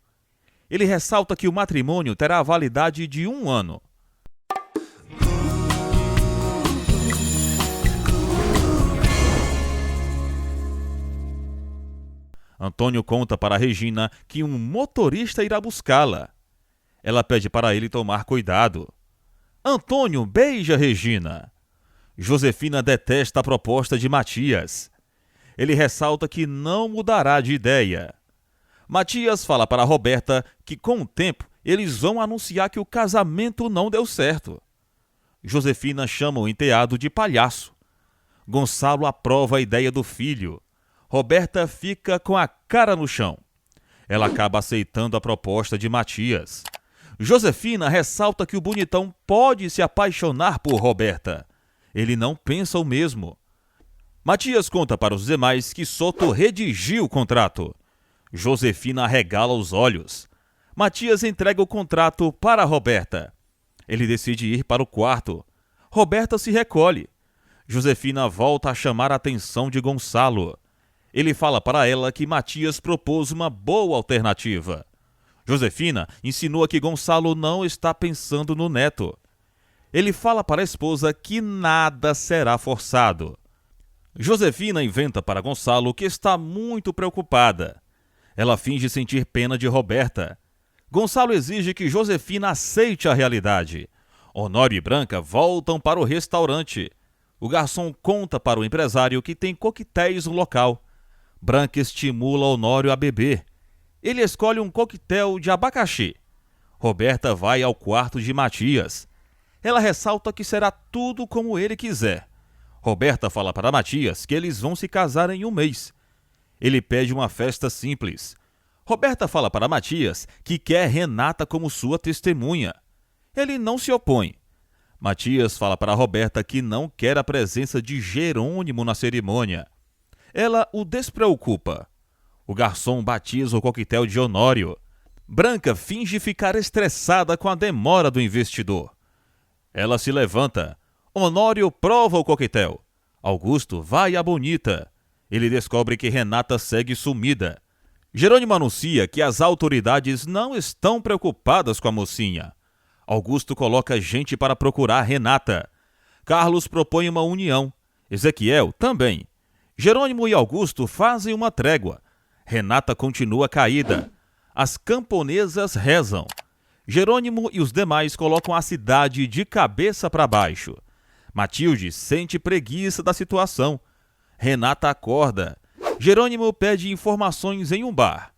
Ele ressalta que o matrimônio terá a validade de 1 ano. Antônio conta para Regina que um motorista irá buscá-la. Ela pede para ele tomar cuidado. Antônio beija Regina. Josefina detesta a proposta de Matias. Ele ressalta que não mudará de ideia. Matias fala para Roberta que, com o tempo, eles vão anunciar que o casamento não deu certo. Josefina chama o enteado de palhaço. Gonçalo aprova a ideia do filho. Roberta fica com a cara no chão. Ela acaba aceitando a proposta de Matias. Josefina ressalta que o bonitão pode se apaixonar por Roberta. Ele não pensa o mesmo. Matias conta para os demais que Soto redigiu o contrato. Josefina arregala os olhos. Matias entrega o contrato para Roberta. Ele decide ir para o quarto. Roberta se recolhe. Josefina volta a chamar a atenção de Gonçalo. Ele fala para ela que Matias propôs uma boa alternativa. Josefina insinua que Gonçalo não está pensando no neto. Ele fala para a esposa que nada será forçado. Josefina inventa para Gonçalo que está muito preocupada. Ela finge sentir pena de Roberta. Gonçalo exige que Josefina aceite a realidade. Honório e Branca voltam para o restaurante. O garçom conta para o empresário que tem coquetéis no local. Branca estimula Honório a beber. Ele escolhe um coquetel de abacaxi. Roberta vai ao quarto de Matias. Ela ressalta que será tudo como ele quiser. Roberta fala para Matias que eles vão se casar em 1 mês. Ele pede uma festa simples. Roberta fala para Matias que quer Renata como sua testemunha. Ele não se opõe. Matias fala para Roberta que não quer a presença de Jerônimo na cerimônia. Ela o despreocupa. O garçom batiza o coquetel de Honório. Branca finge ficar estressada com a demora do investidor. Ela se levanta. Honório prova o coquetel. Augusto vai à Bonita. Ele descobre que Renata segue sumida. Jerônimo anuncia que as autoridades não estão preocupadas com a mocinha. Augusto coloca gente para procurar Renata. Carlos propõe uma união. Ezequiel também. Jerônimo e Augusto fazem uma trégua. Renata continua caída. As camponesas rezam. Jerônimo e os demais colocam a cidade de cabeça para baixo. Matilde sente preguiça da situação. Renata acorda. Jerônimo pede informações em um bar.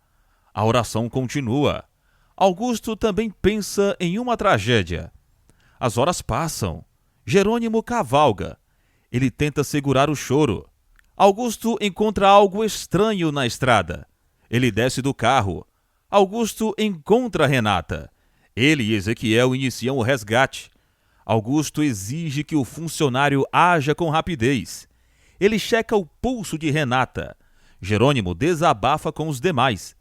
A oração continua. Augusto também pensa em uma tragédia. As horas passam. Jerônimo cavalga. Ele tenta segurar o choro. Augusto encontra algo estranho na estrada. Ele desce do carro. Augusto encontra Renata. Ele e Ezequiel iniciam o resgate. Augusto exige que o funcionário haja com rapidez. Ele checa o pulso de Renata. Jerônimo desabafa com os demais.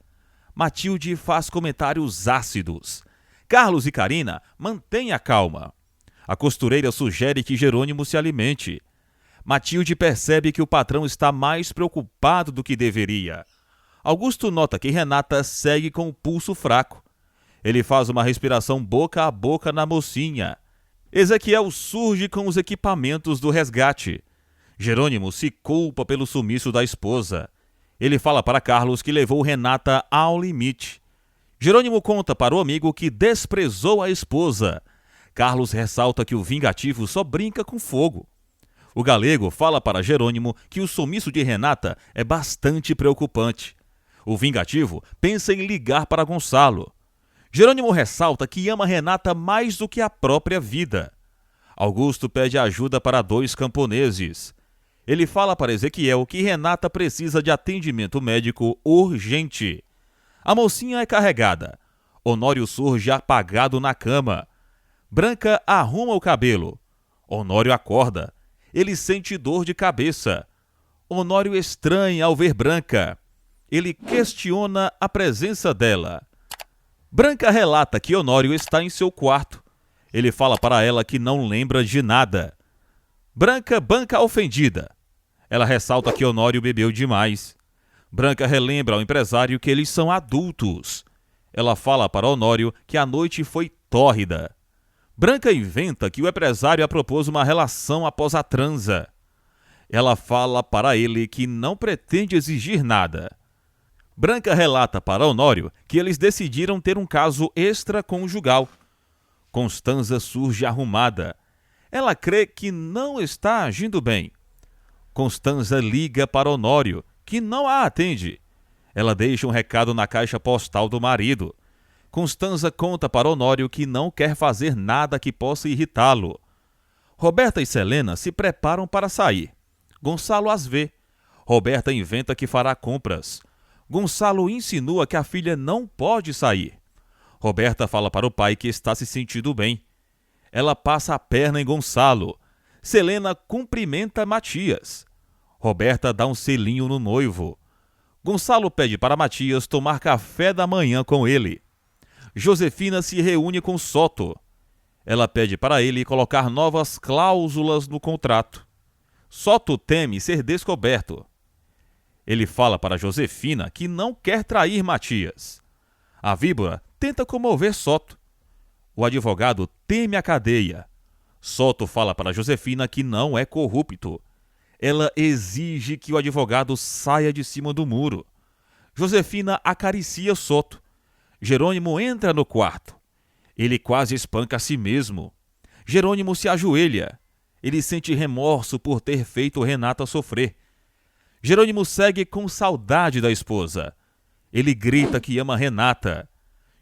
Matilde faz comentários ácidos. Carlos e Carina mantêm a calma. A costureira sugere que Jerônimo se alimente. Matilde percebe que o patrão está mais preocupado do que deveria. Augusto nota que Renata segue com o pulso fraco. Ele faz uma respiração boca a boca na mocinha. Ezequiel surge com os equipamentos do resgate. Jerônimo se culpa pelo sumiço da esposa. Ele fala para Carlos que levou Renata ao limite. Jerônimo conta para o amigo que desprezou a esposa. Carlos ressalta que o vingativo só brinca com fogo. O galego fala para Jerônimo que o sumiço de Renata é bastante preocupante. O vingativo pensa em ligar para Gonçalo. Jerônimo ressalta que ama Renata mais do que a própria vida. Augusto pede ajuda para 2 camponeses. Ele fala para Ezequiel que Renata precisa de atendimento médico urgente. A mocinha é carregada. Honório surge apagado na cama. Branca arruma o cabelo. Honório acorda. Ele sente dor de cabeça. Honório estranha ao ver Branca. Ele questiona a presença dela. Branca relata que Honório está em seu quarto. Ele fala para ela que não lembra de nada. Branca banca ofendida. Ela ressalta que Honório bebeu demais. Branca relembra ao empresário que eles são adultos. Ela fala para Honório que a noite foi tórrida. Branca inventa que o empresário a propôs uma relação após a transa. Ela fala para ele que não pretende exigir nada. Branca relata para Honório que eles decidiram ter um caso extraconjugal. Constanza surge arrumada. Ela crê que não está agindo bem. Constanza liga para Honório, que não a atende. Ela deixa um recado na caixa postal do marido. Constanza conta para Honório que não quer fazer nada que possa irritá-lo. Roberta e Selena se preparam para sair. Gonçalo as vê. Roberta inventa que fará compras. Gonçalo insinua que a filha não pode sair. Roberta fala para o pai que está se sentindo bem. Ela passa a perna em Gonçalo. Selena cumprimenta Matias. Roberta dá um selinho no noivo. Gonçalo pede para Matias tomar café da manhã com ele. Josefina se reúne com Soto. Ela pede para ele colocar novas cláusulas no contrato. Soto teme ser descoberto. Ele fala para Josefina que não quer trair Matias. A víbora tenta comover Soto. O advogado teme a cadeia. Soto fala para Josefina que não é corrupto. Ela exige que o advogado saia de cima do muro. Josefina acaricia Soto. Jerônimo entra no quarto. Ele quase espanca a si mesmo. Jerônimo se ajoelha. Ele sente remorso por ter feito Renata sofrer. Jerônimo segue com saudade da esposa. Ele grita que ama Renata.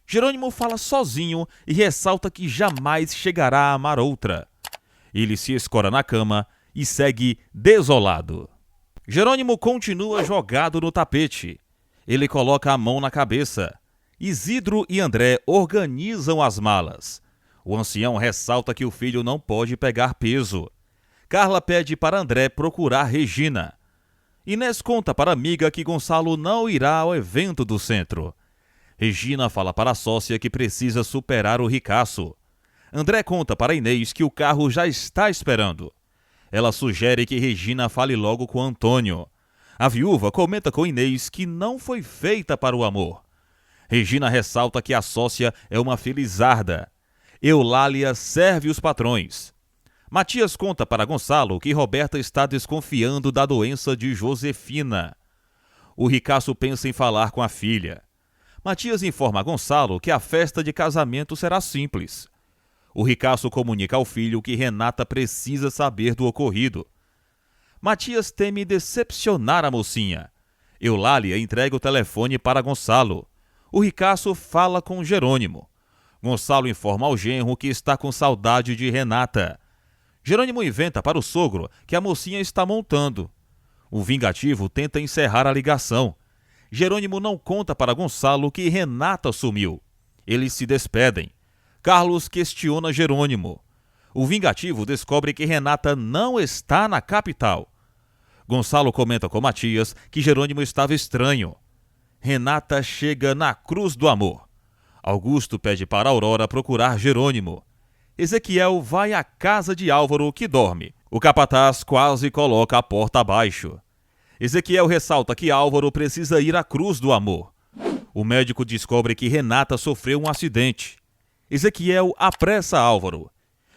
Jerônimo fala sozinho e ressalta que jamais chegará a amar outra. Ele se escora na cama e segue desolado. Jerônimo continua jogado no tapete. Ele coloca a mão na cabeça. Isidro e André organizam as malas. O ancião ressalta que o filho não pode pegar peso. Carla pede para André procurar Regina. Inês conta para a amiga que Gonçalo não irá ao evento do centro. Regina fala para a sócia que precisa superar o ricaço. André conta para Inês que o carro já está esperando. Ela sugere que Regina fale logo com Antônio. A viúva comenta com Inês que não foi feita para o amor. Regina ressalta que a sócia é uma felizarda. Eulália serve os patrões. Matias conta para Gonçalo que Roberta está desconfiando da doença de Josefina. O ricaço pensa em falar com a filha. Matias informa a Gonçalo que a festa de casamento será simples. O ricaço comunica ao filho que Renata precisa saber do ocorrido. Matias teme decepcionar a mocinha. Eulália entrega o telefone para Gonçalo. O ricaço fala com Jerônimo. Gonçalo informa ao genro que está com saudade de Renata. Jerônimo inventa para o sogro que a mocinha está montando. O vingativo tenta encerrar a ligação. Jerônimo não conta para Gonçalo que Renata sumiu. Eles se despedem. Carlos questiona Jerônimo. O vingativo descobre que Renata não está na capital. Gonçalo comenta com Matias que Jerônimo estava estranho. Renata chega na Cruz do Amor. Augusto pede para Aurora procurar Jerônimo. Ezequiel vai à casa de Álvaro, que dorme. O capataz quase coloca a porta abaixo. Ezequiel ressalta que Álvaro precisa ir à Cruz do Amor. O médico descobre que Renata sofreu um acidente. Ezequiel apressa Álvaro.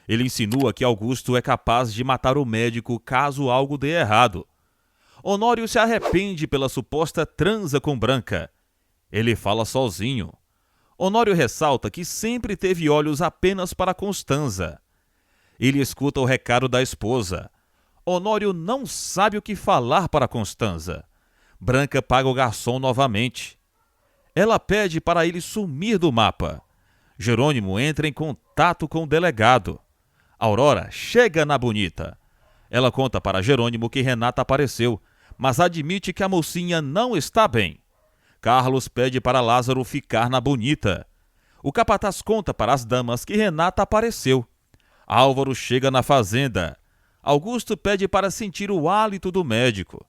Ele insinua que Augusto é capaz de matar o médico caso algo dê errado. Honório se arrepende pela suposta transa com Branca. Ele fala sozinho. Honório ressalta que sempre teve olhos apenas para Constanza. Ele escuta o recado da esposa. Honório não sabe o que falar para Constanza. Branca paga o garçom novamente. Ela pede para ele sumir do mapa. Jerônimo entra em contato com o delegado. Aurora chega na Bonita. Ela conta para Jerônimo que Renata apareceu, mas admite que a mocinha não está bem. Carlos pede para Lázaro ficar na Bonita. O capataz conta para as damas que Renata apareceu. Álvaro chega na fazenda. Augusto pede para sentir o hálito do médico.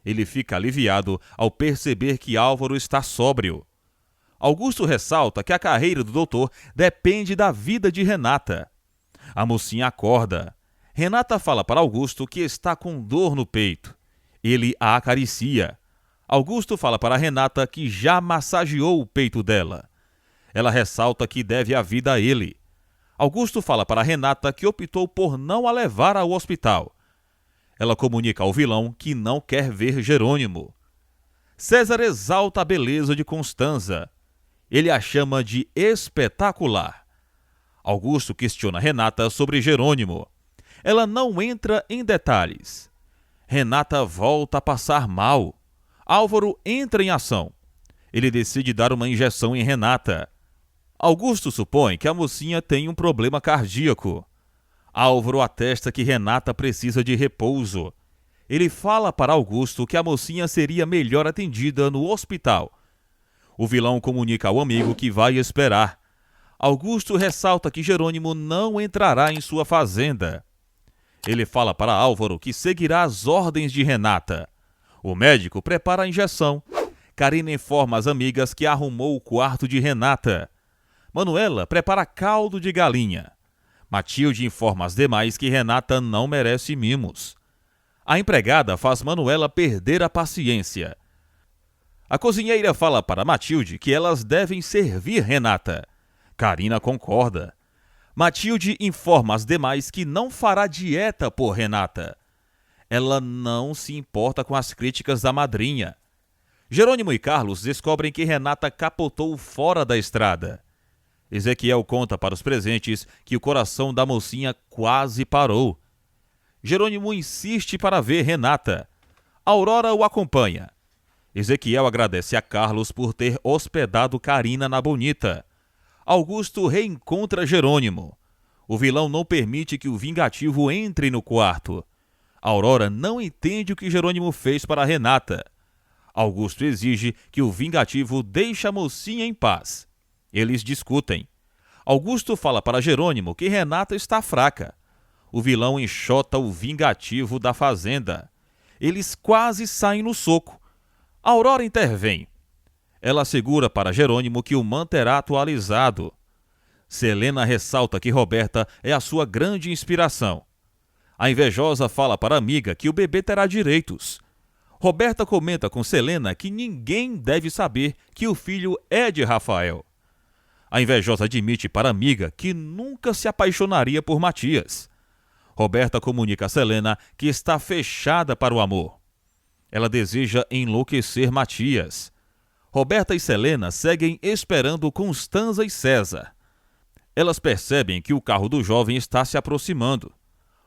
Ele fica aliviado ao perceber que Álvaro está sóbrio. Augusto ressalta que a carreira do doutor depende da vida de Renata. A mocinha acorda. Renata fala para Augusto que está com dor no peito. Ele a acaricia. Augusto fala para Renata que já massageou o peito dela. Ela ressalta que deve a vida a ele. Augusto fala para Renata que optou por não a levar ao hospital. Ela comunica ao vilão que não quer ver Jerônimo. César exalta a beleza de Constanza. Ele a chama de espetacular. Augusto questiona Renata sobre Jerônimo. Ela não entra em detalhes. Renata volta a passar mal. Álvaro entra em ação. Ele decide dar uma injeção em Renata. Augusto supõe que a mocinha tem um problema cardíaco. Álvaro atesta que Renata precisa de repouso. Ele fala para Augusto que a mocinha seria melhor atendida no hospital. O vilão comunica ao amigo que vai esperar. Augusto ressalta que Jerônimo não entrará em sua fazenda. Ele fala para Álvaro que seguirá as ordens de Renata. O médico prepara a injeção. Carina informa as amigas que arrumou o quarto de Renata. Manuela prepara caldo de galinha. Matilde informa as demais que Renata não merece mimos. A empregada faz Manuela perder a paciência. A cozinheira fala para Matilde que elas devem servir Renata. Carina concorda. Matilde informa as demais que não fará dieta por Renata. Ela não se importa com as críticas da madrinha. Jerônimo e Carlos descobrem que Renata capotou fora da estrada. Ezequiel conta para os presentes que o coração da mocinha quase parou. Jerônimo insiste para ver Renata. Aurora o acompanha. Ezequiel agradece a Carlos por ter hospedado Carina na Bonita. Augusto reencontra Jerônimo. O vilão não permite que o vingativo entre no quarto. Aurora não entende o que Jerônimo fez para Renata. Augusto exige que o vingativo deixe a mocinha em paz. Eles discutem. Augusto fala para Jerônimo que Renata está fraca. O vilão enxota o vingativo da fazenda. Eles quase saem no soco. Aurora intervém. Ela assegura para Jerônimo que o manterá atualizado. Selena ressalta que Roberta é a sua grande inspiração. A invejosa fala para a amiga que o bebê terá direitos. Roberta comenta com Selena que ninguém deve saber que o filho é de Rafael. A invejosa admite para a amiga que nunca se apaixonaria por Matias. Roberta comunica a Selena que está fechada para o amor. Ela deseja enlouquecer Matias. Roberta e Selena seguem esperando Constanza e César. Elas percebem que o carro do jovem está se aproximando.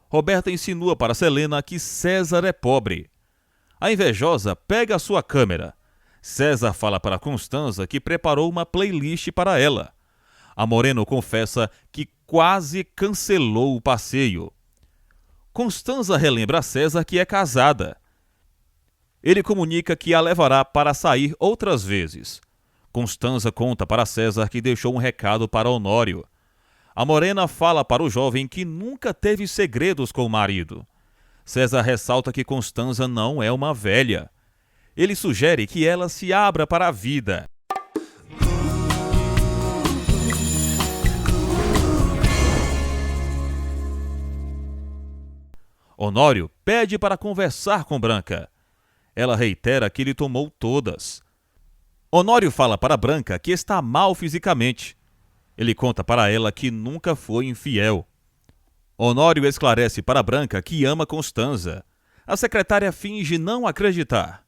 Roberta insinua para Selena que César é pobre. A invejosa pega a sua câmera. César fala para Constanza que preparou uma playlist para ela. A Moreno confessa que quase cancelou o passeio. Constanza relembra a César que é casada. Ele comunica que a levará para sair outras vezes. Constanza conta para César que deixou um recado para Honório. A Morena fala para o jovem que nunca teve segredos com o marido. César ressalta que Constanza não é uma velha. Ele sugere que ela se abra para a vida. Honório pede para conversar com Branca. Ela reitera que ele tomou todas. Honório fala para Branca que está mal fisicamente. Ele conta para ela que nunca foi infiel. Honório esclarece para Branca que ama Constanza. A secretária finge não acreditar.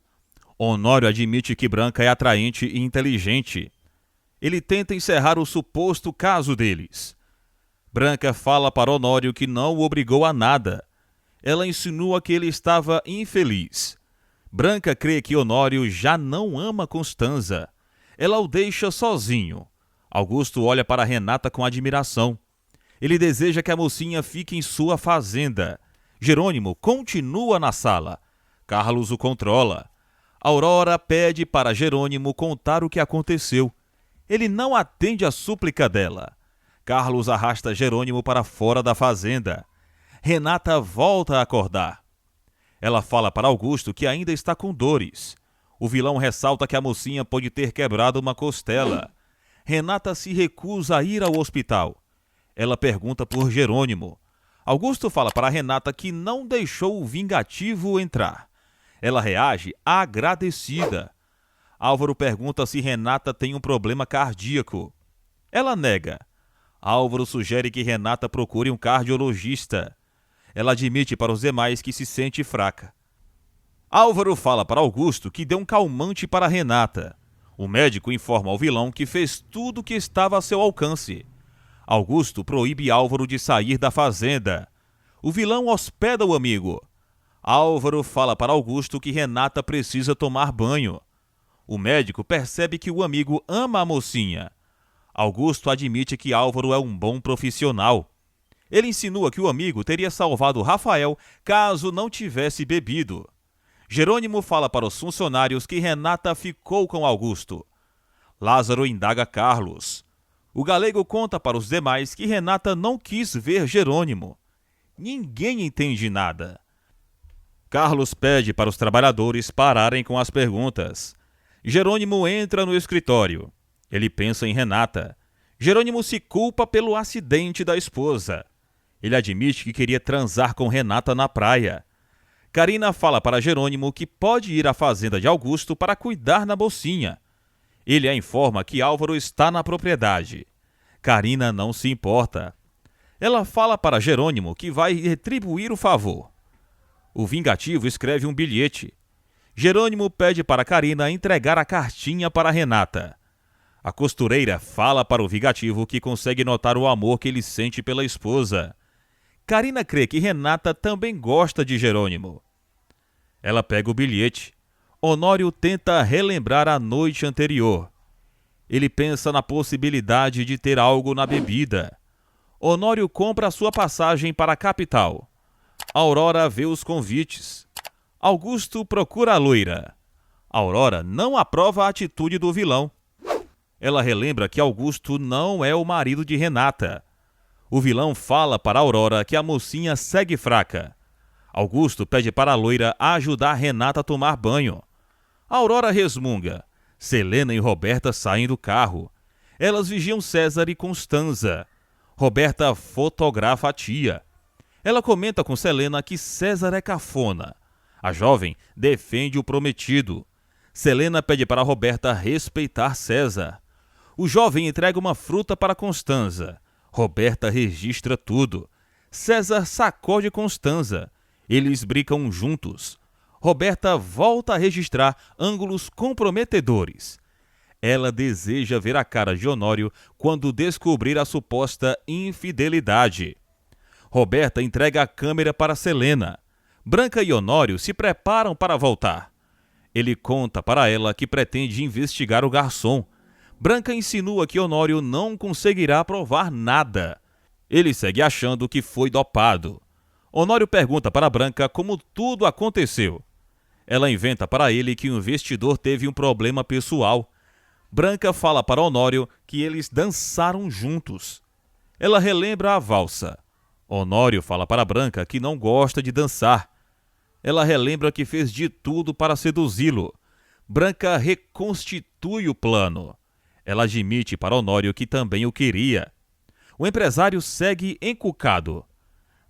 Honório admite que Branca é atraente e inteligente. Ele tenta encerrar o suposto caso deles. Branca fala para Honório que não o obrigou a nada. Ela insinua que ele estava infeliz. Branca crê que Honório já não ama Constanza. Ela o deixa sozinho. Augusto olha para Renata com admiração. Ele deseja que a mocinha fique em sua fazenda. Jerônimo continua na sala. Carlos o controla. Aurora pede para Jerônimo contar o que aconteceu. Ele não atende à súplica dela. Carlos arrasta Jerônimo para fora da fazenda. Renata volta a acordar. Ela fala para Augusto que ainda está com dores. O vilão ressalta que a mocinha pode ter quebrado uma costela. Renata se recusa a ir ao hospital. Ela pergunta por Jerônimo. Augusto fala para Renata que não deixou o vingativo entrar. Ela reage agradecida. Álvaro pergunta se Renata tem um problema cardíaco. Ela nega. Álvaro sugere que Renata procure um cardiologista. Ela admite para os demais que se sente fraca. Álvaro fala para Augusto que deu um calmante para Renata. O médico informa ao vilão que fez tudo o que estava a seu alcance. Augusto proíbe Álvaro de sair da fazenda. O vilão hospeda o amigo. Álvaro fala para Augusto que Renata precisa tomar banho. O médico percebe que o amigo ama a mocinha. Augusto admite que Álvaro é um bom profissional. Ele insinua que o amigo teria salvado Rafael caso não tivesse bebido. Jerônimo fala para os funcionários que Renata ficou com Augusto. Lázaro indaga Carlos. O galego conta para os demais que Renata não quis ver Jerônimo. Ninguém entende nada. Carlos pede para os trabalhadores pararem com as perguntas. Jerônimo entra no escritório. Ele pensa em Renata. Jerônimo se culpa pelo acidente da esposa. Ele admite que queria transar com Renata na praia. Carina fala para Jerônimo que pode ir à fazenda de Augusto para cuidar na mocinha. Ele a informa que Álvaro está na propriedade. Carina não se importa. Ela fala para Jerônimo que vai retribuir o favor. O vingativo escreve um bilhete. Jerônimo pede para Carina entregar a cartinha para Renata. A costureira fala para o vingativo que consegue notar o amor que ele sente pela esposa. Carina crê que Renata também gosta de Jerônimo. Ela pega o bilhete. Honório tenta relembrar a noite anterior. Ele pensa na possibilidade de ter algo na bebida. Honório compra sua passagem para a capital. Aurora vê os convites. Augusto procura a loira. Aurora não aprova a atitude do vilão. Ela relembra que Augusto não é o marido de Renata. O vilão fala para Aurora que a mocinha segue fraca. Augusto pede para a loira ajudar Renata a tomar banho. Aurora resmunga. Selena e Roberta saem do carro. Elas vigiam César e Constanza. Roberta fotografa a tia. Ela comenta com Selena que César é cafona. A jovem defende o prometido. Selena pede para Roberta respeitar César. O jovem entrega uma fruta para Constanza. Roberta registra tudo. César sacode Constanza. Eles brincam juntos. Roberta volta a registrar ângulos comprometedores. Ela deseja ver a cara de Honório quando descobrir a suposta infidelidade. Roberta entrega a câmera para Selena. Branca e Honório se preparam para voltar. Ele conta para ela que pretende investigar o garçom. Branca insinua que Honório não conseguirá provar nada. Ele segue achando que foi dopado. Honório pergunta para Branca como tudo aconteceu. Ela inventa para ele que o investidor teve um problema pessoal. Branca fala para Honório que eles dançaram juntos. Ela relembra a valsa. Honório fala para Branca que não gosta de dançar. Ela relembra que fez de tudo para seduzi-lo. Branca reconstitui o plano. Ela admite para Honório que também o queria. O empresário segue encucado.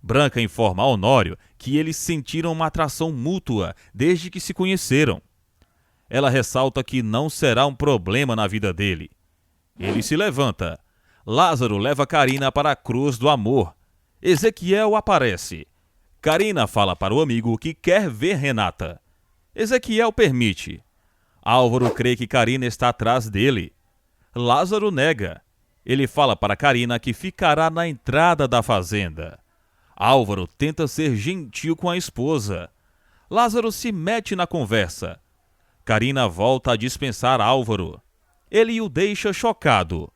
Branca informa a Honório que eles sentiram uma atração mútua desde que se conheceram. Ela ressalta que não será um problema na vida dele. Ele se levanta. Lázaro leva Carina para a Cruz do Amor. Ezequiel aparece. Carina fala para o amigo que quer ver Renata. Ezequiel permite. Álvaro crê que Carina está atrás dele. Lázaro nega. Ele fala para Carina que ficará na entrada da fazenda. Álvaro tenta ser gentil com a esposa. Lázaro se mete na conversa. Carina volta a dispensar Álvaro. Ele o deixa chocado.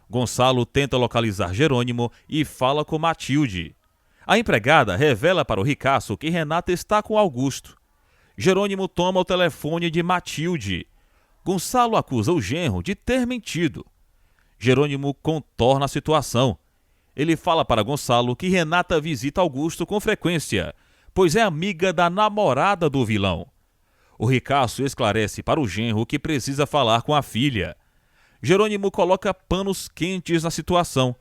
Gonçalo tenta localizar Jerônimo e fala com Matilde. A empregada revela para o ricaço que Renata está com Augusto. Jerônimo toma o telefone de Matilde. Gonçalo acusa o genro de ter mentido. Jerônimo contorna a situação. Ele fala para Gonçalo que Renata visita Augusto com frequência, pois é amiga da namorada do vilão. O ricaço esclarece para o genro que precisa falar com a filha. Jerônimo coloca panos quentes na situação.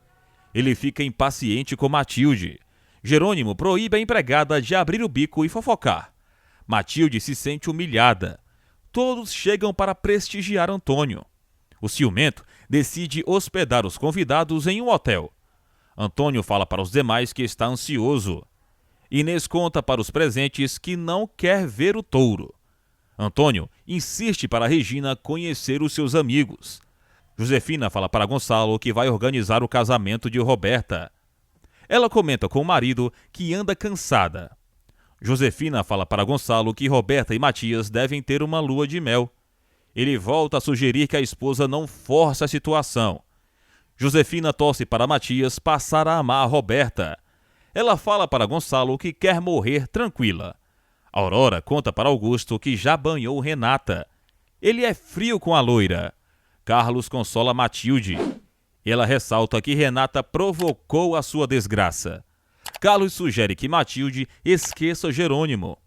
Ele fica impaciente com Matilde. Jerônimo proíbe a empregada de abrir o bico e fofocar. Matilde se sente humilhada. Todos chegam para prestigiar Antônio. O ciumento decide hospedar os convidados em um hotel. Antônio fala para os demais que está ansioso. Inês conta para os presentes que não quer ver o touro. Antônio insiste para Regina conhecer os seus amigos. Josefina fala para Gonçalo que vai organizar o casamento de Roberta. Ela comenta com o marido que anda cansada. Josefina fala para Gonçalo que Roberta e Matias devem ter uma lua de mel. Ele volta a sugerir que a esposa não force a situação. Josefina torce para Matias passar a amar a Roberta. Ela fala para Gonçalo que quer morrer tranquila. Aurora conta para Augusto que já banhou Renata. Ele é frio com a loira. Carlos consola Matilde. Ela ressalta que Renata provocou a sua desgraça. Carlos sugere que Matilde esqueça Jerônimo.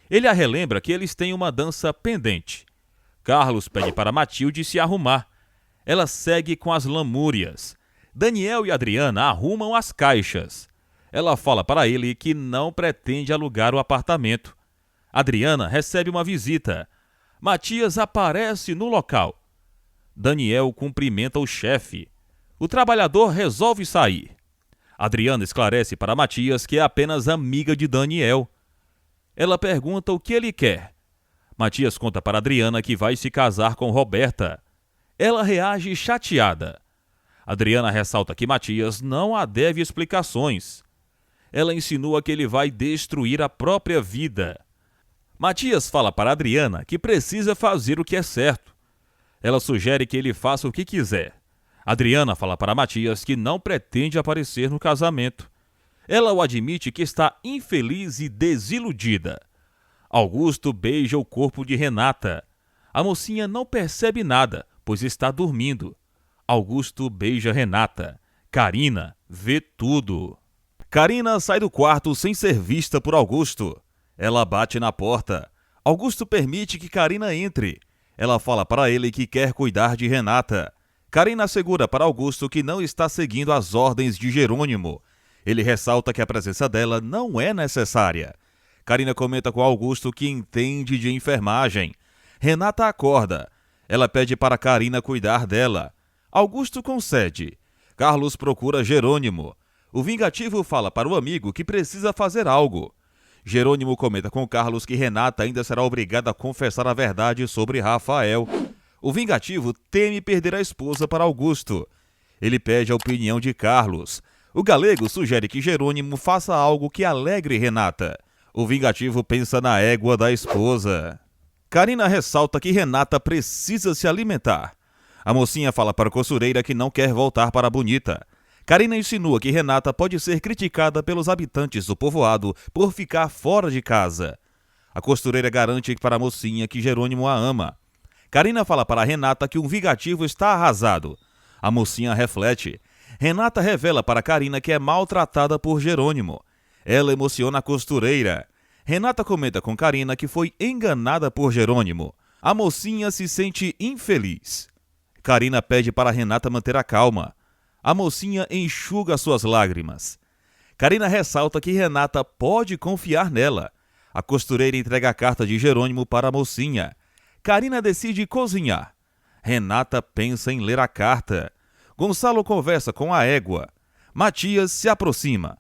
Ele a relembra que eles têm uma dança pendente. Carlos pede para Matilde se arrumar. Ela segue com as lamúrias. Daniel e Adriana arrumam as caixas. Ela fala para ele que não pretende alugar o apartamento. Adriana recebe uma visita. Matias aparece no local. Daniel cumprimenta o chefe. O trabalhador resolve sair. Adriana esclarece para Matias que é apenas amiga de Daniel. Ela pergunta o que ele quer. Matias conta para Adriana que vai se casar com Roberta. Ela reage chateada. Adriana ressalta que Matias não a deve explicações. Ela insinua que ele vai destruir a própria vida. Matias fala para Adriana que precisa fazer o que é certo. Ela sugere que ele faça o que quiser. Adriana fala para Matias que não pretende aparecer no casamento. Ela o admite que está infeliz e desiludida. Augusto beija o corpo de Renata. A mocinha não percebe nada, pois está dormindo. Augusto beija Renata. Carina vê tudo. Carina sai do quarto sem ser vista por Augusto. Ela bate na porta. Augusto permite que Carina entre. Ela fala para ele que quer cuidar de Renata. Carina assegura para Augusto que não está seguindo as ordens de Jerônimo. Ele ressalta que a presença dela não é necessária. Carina comenta com Augusto que entende de enfermagem. Renata acorda. Ela pede para Carina cuidar dela. Augusto concede. Carlos procura Jerônimo. O vingativo fala para o amigo que precisa fazer algo. Jerônimo comenta com Carlos que Renata ainda será obrigada a confessar a verdade sobre Rafael. O vingativo teme perder a esposa para Augusto. Ele pede a opinião de Carlos. O galego sugere que Jerônimo faça algo que alegre Renata. O vingativo pensa na égua da esposa. Carina ressalta que Renata precisa se alimentar. A mocinha fala para a costureira que não quer voltar para a Bonita. Carina insinua que Renata pode ser criticada pelos habitantes do povoado por ficar fora de casa. A costureira garante para a mocinha que Jerônimo a ama. Carina fala para Renata que um vingativo está arrasado. A mocinha reflete. Renata revela para Carina que é maltratada por Jerônimo. Ela emociona a costureira. Renata comenta com Carina que foi enganada por Jerônimo. A mocinha se sente infeliz. Carina pede para Renata manter a calma. A mocinha enxuga suas lágrimas. Carina ressalta que Renata pode confiar nela. A costureira entrega a carta de Jerônimo para a mocinha. Carina decide cozinhar. Renata pensa em ler a carta. Gonçalo conversa com a égua. Matias se aproxima.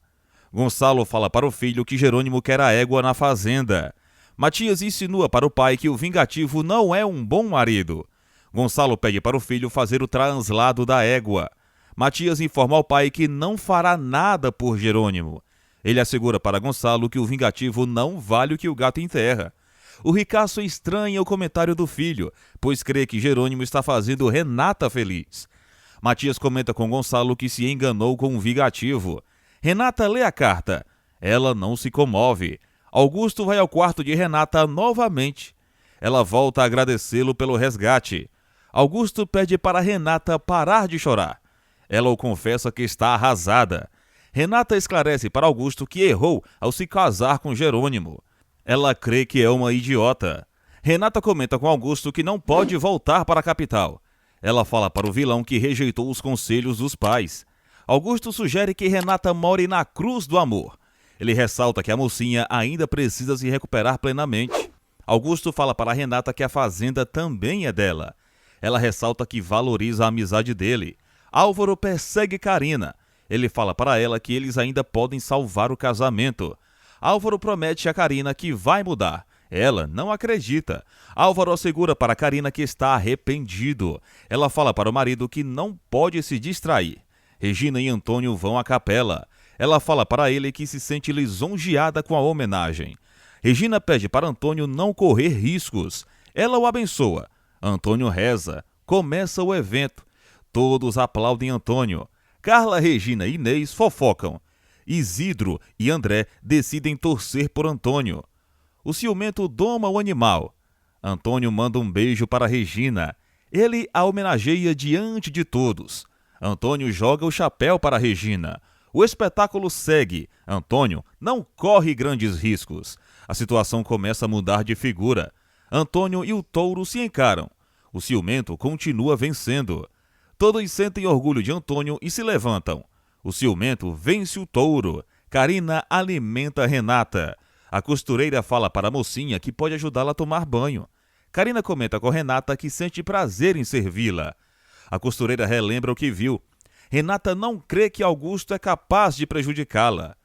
Gonçalo fala para o filho que Jerônimo quer a égua na fazenda. Matias insinua para o pai que o vingativo não é um bom marido. Gonçalo pede para o filho fazer o translado da égua. Matias informa ao pai que não fará nada por Jerônimo. Ele assegura para Gonçalo que o vingativo não vale o que o gato enterra. O ricaço estranha o comentário do filho, pois crê que Jerônimo está fazendo Renata feliz. Matias comenta com Gonçalo que se enganou com um vingativo. Renata lê a carta. Ela não se comove. Augusto vai ao quarto de Renata novamente. Ela volta a agradecê-lo pelo resgate. Augusto pede para Renata parar de chorar. Ela o confessa que está arrasada. Renata esclarece para Augusto que errou ao se casar com Jerônimo. Ela crê que é uma idiota. Renata comenta com Augusto que não pode voltar para a capital. Ela fala para o vilão que rejeitou os conselhos dos pais. Augusto sugere que Renata more na Cruz do Amor. Ele ressalta que a mocinha ainda precisa se recuperar plenamente. Augusto fala para Renata que a fazenda também é dela. Ela ressalta que valoriza a amizade dele. Álvaro persegue Carina. Ele fala para ela que eles ainda podem salvar o casamento. Álvaro promete a Carina que vai mudar. Ela não acredita. Álvaro assegura para Carina que está arrependido. Ela fala para o marido que não pode se distrair. Regina e Antônio vão à capela. Ela fala para ele que se sente lisonjeada com a homenagem. Regina pede para Antônio não correr riscos. Ela o abençoa. Antônio reza. Começa o evento. Todos aplaudem Antônio. Carla, Regina e Inês fofocam. Isidro e André decidem torcer por Antônio. O ciumento doma o animal. Antônio manda um beijo para Regina. Ele a homenageia diante de todos. Antônio joga o chapéu para Regina. O espetáculo segue. Antônio não corre grandes riscos. A situação começa a mudar de figura. Antônio e o touro se encaram. O ciumento continua vencendo. Todos sentem orgulho de Antônio e se levantam. O ciumento vence o touro. Carina alimenta Renata. A costureira fala para a mocinha que pode ajudá-la a tomar banho. Carina comenta com Renata que sente prazer em servi-la. A costureira relembra o que viu. Renata não crê que Augusto é capaz de prejudicá-la.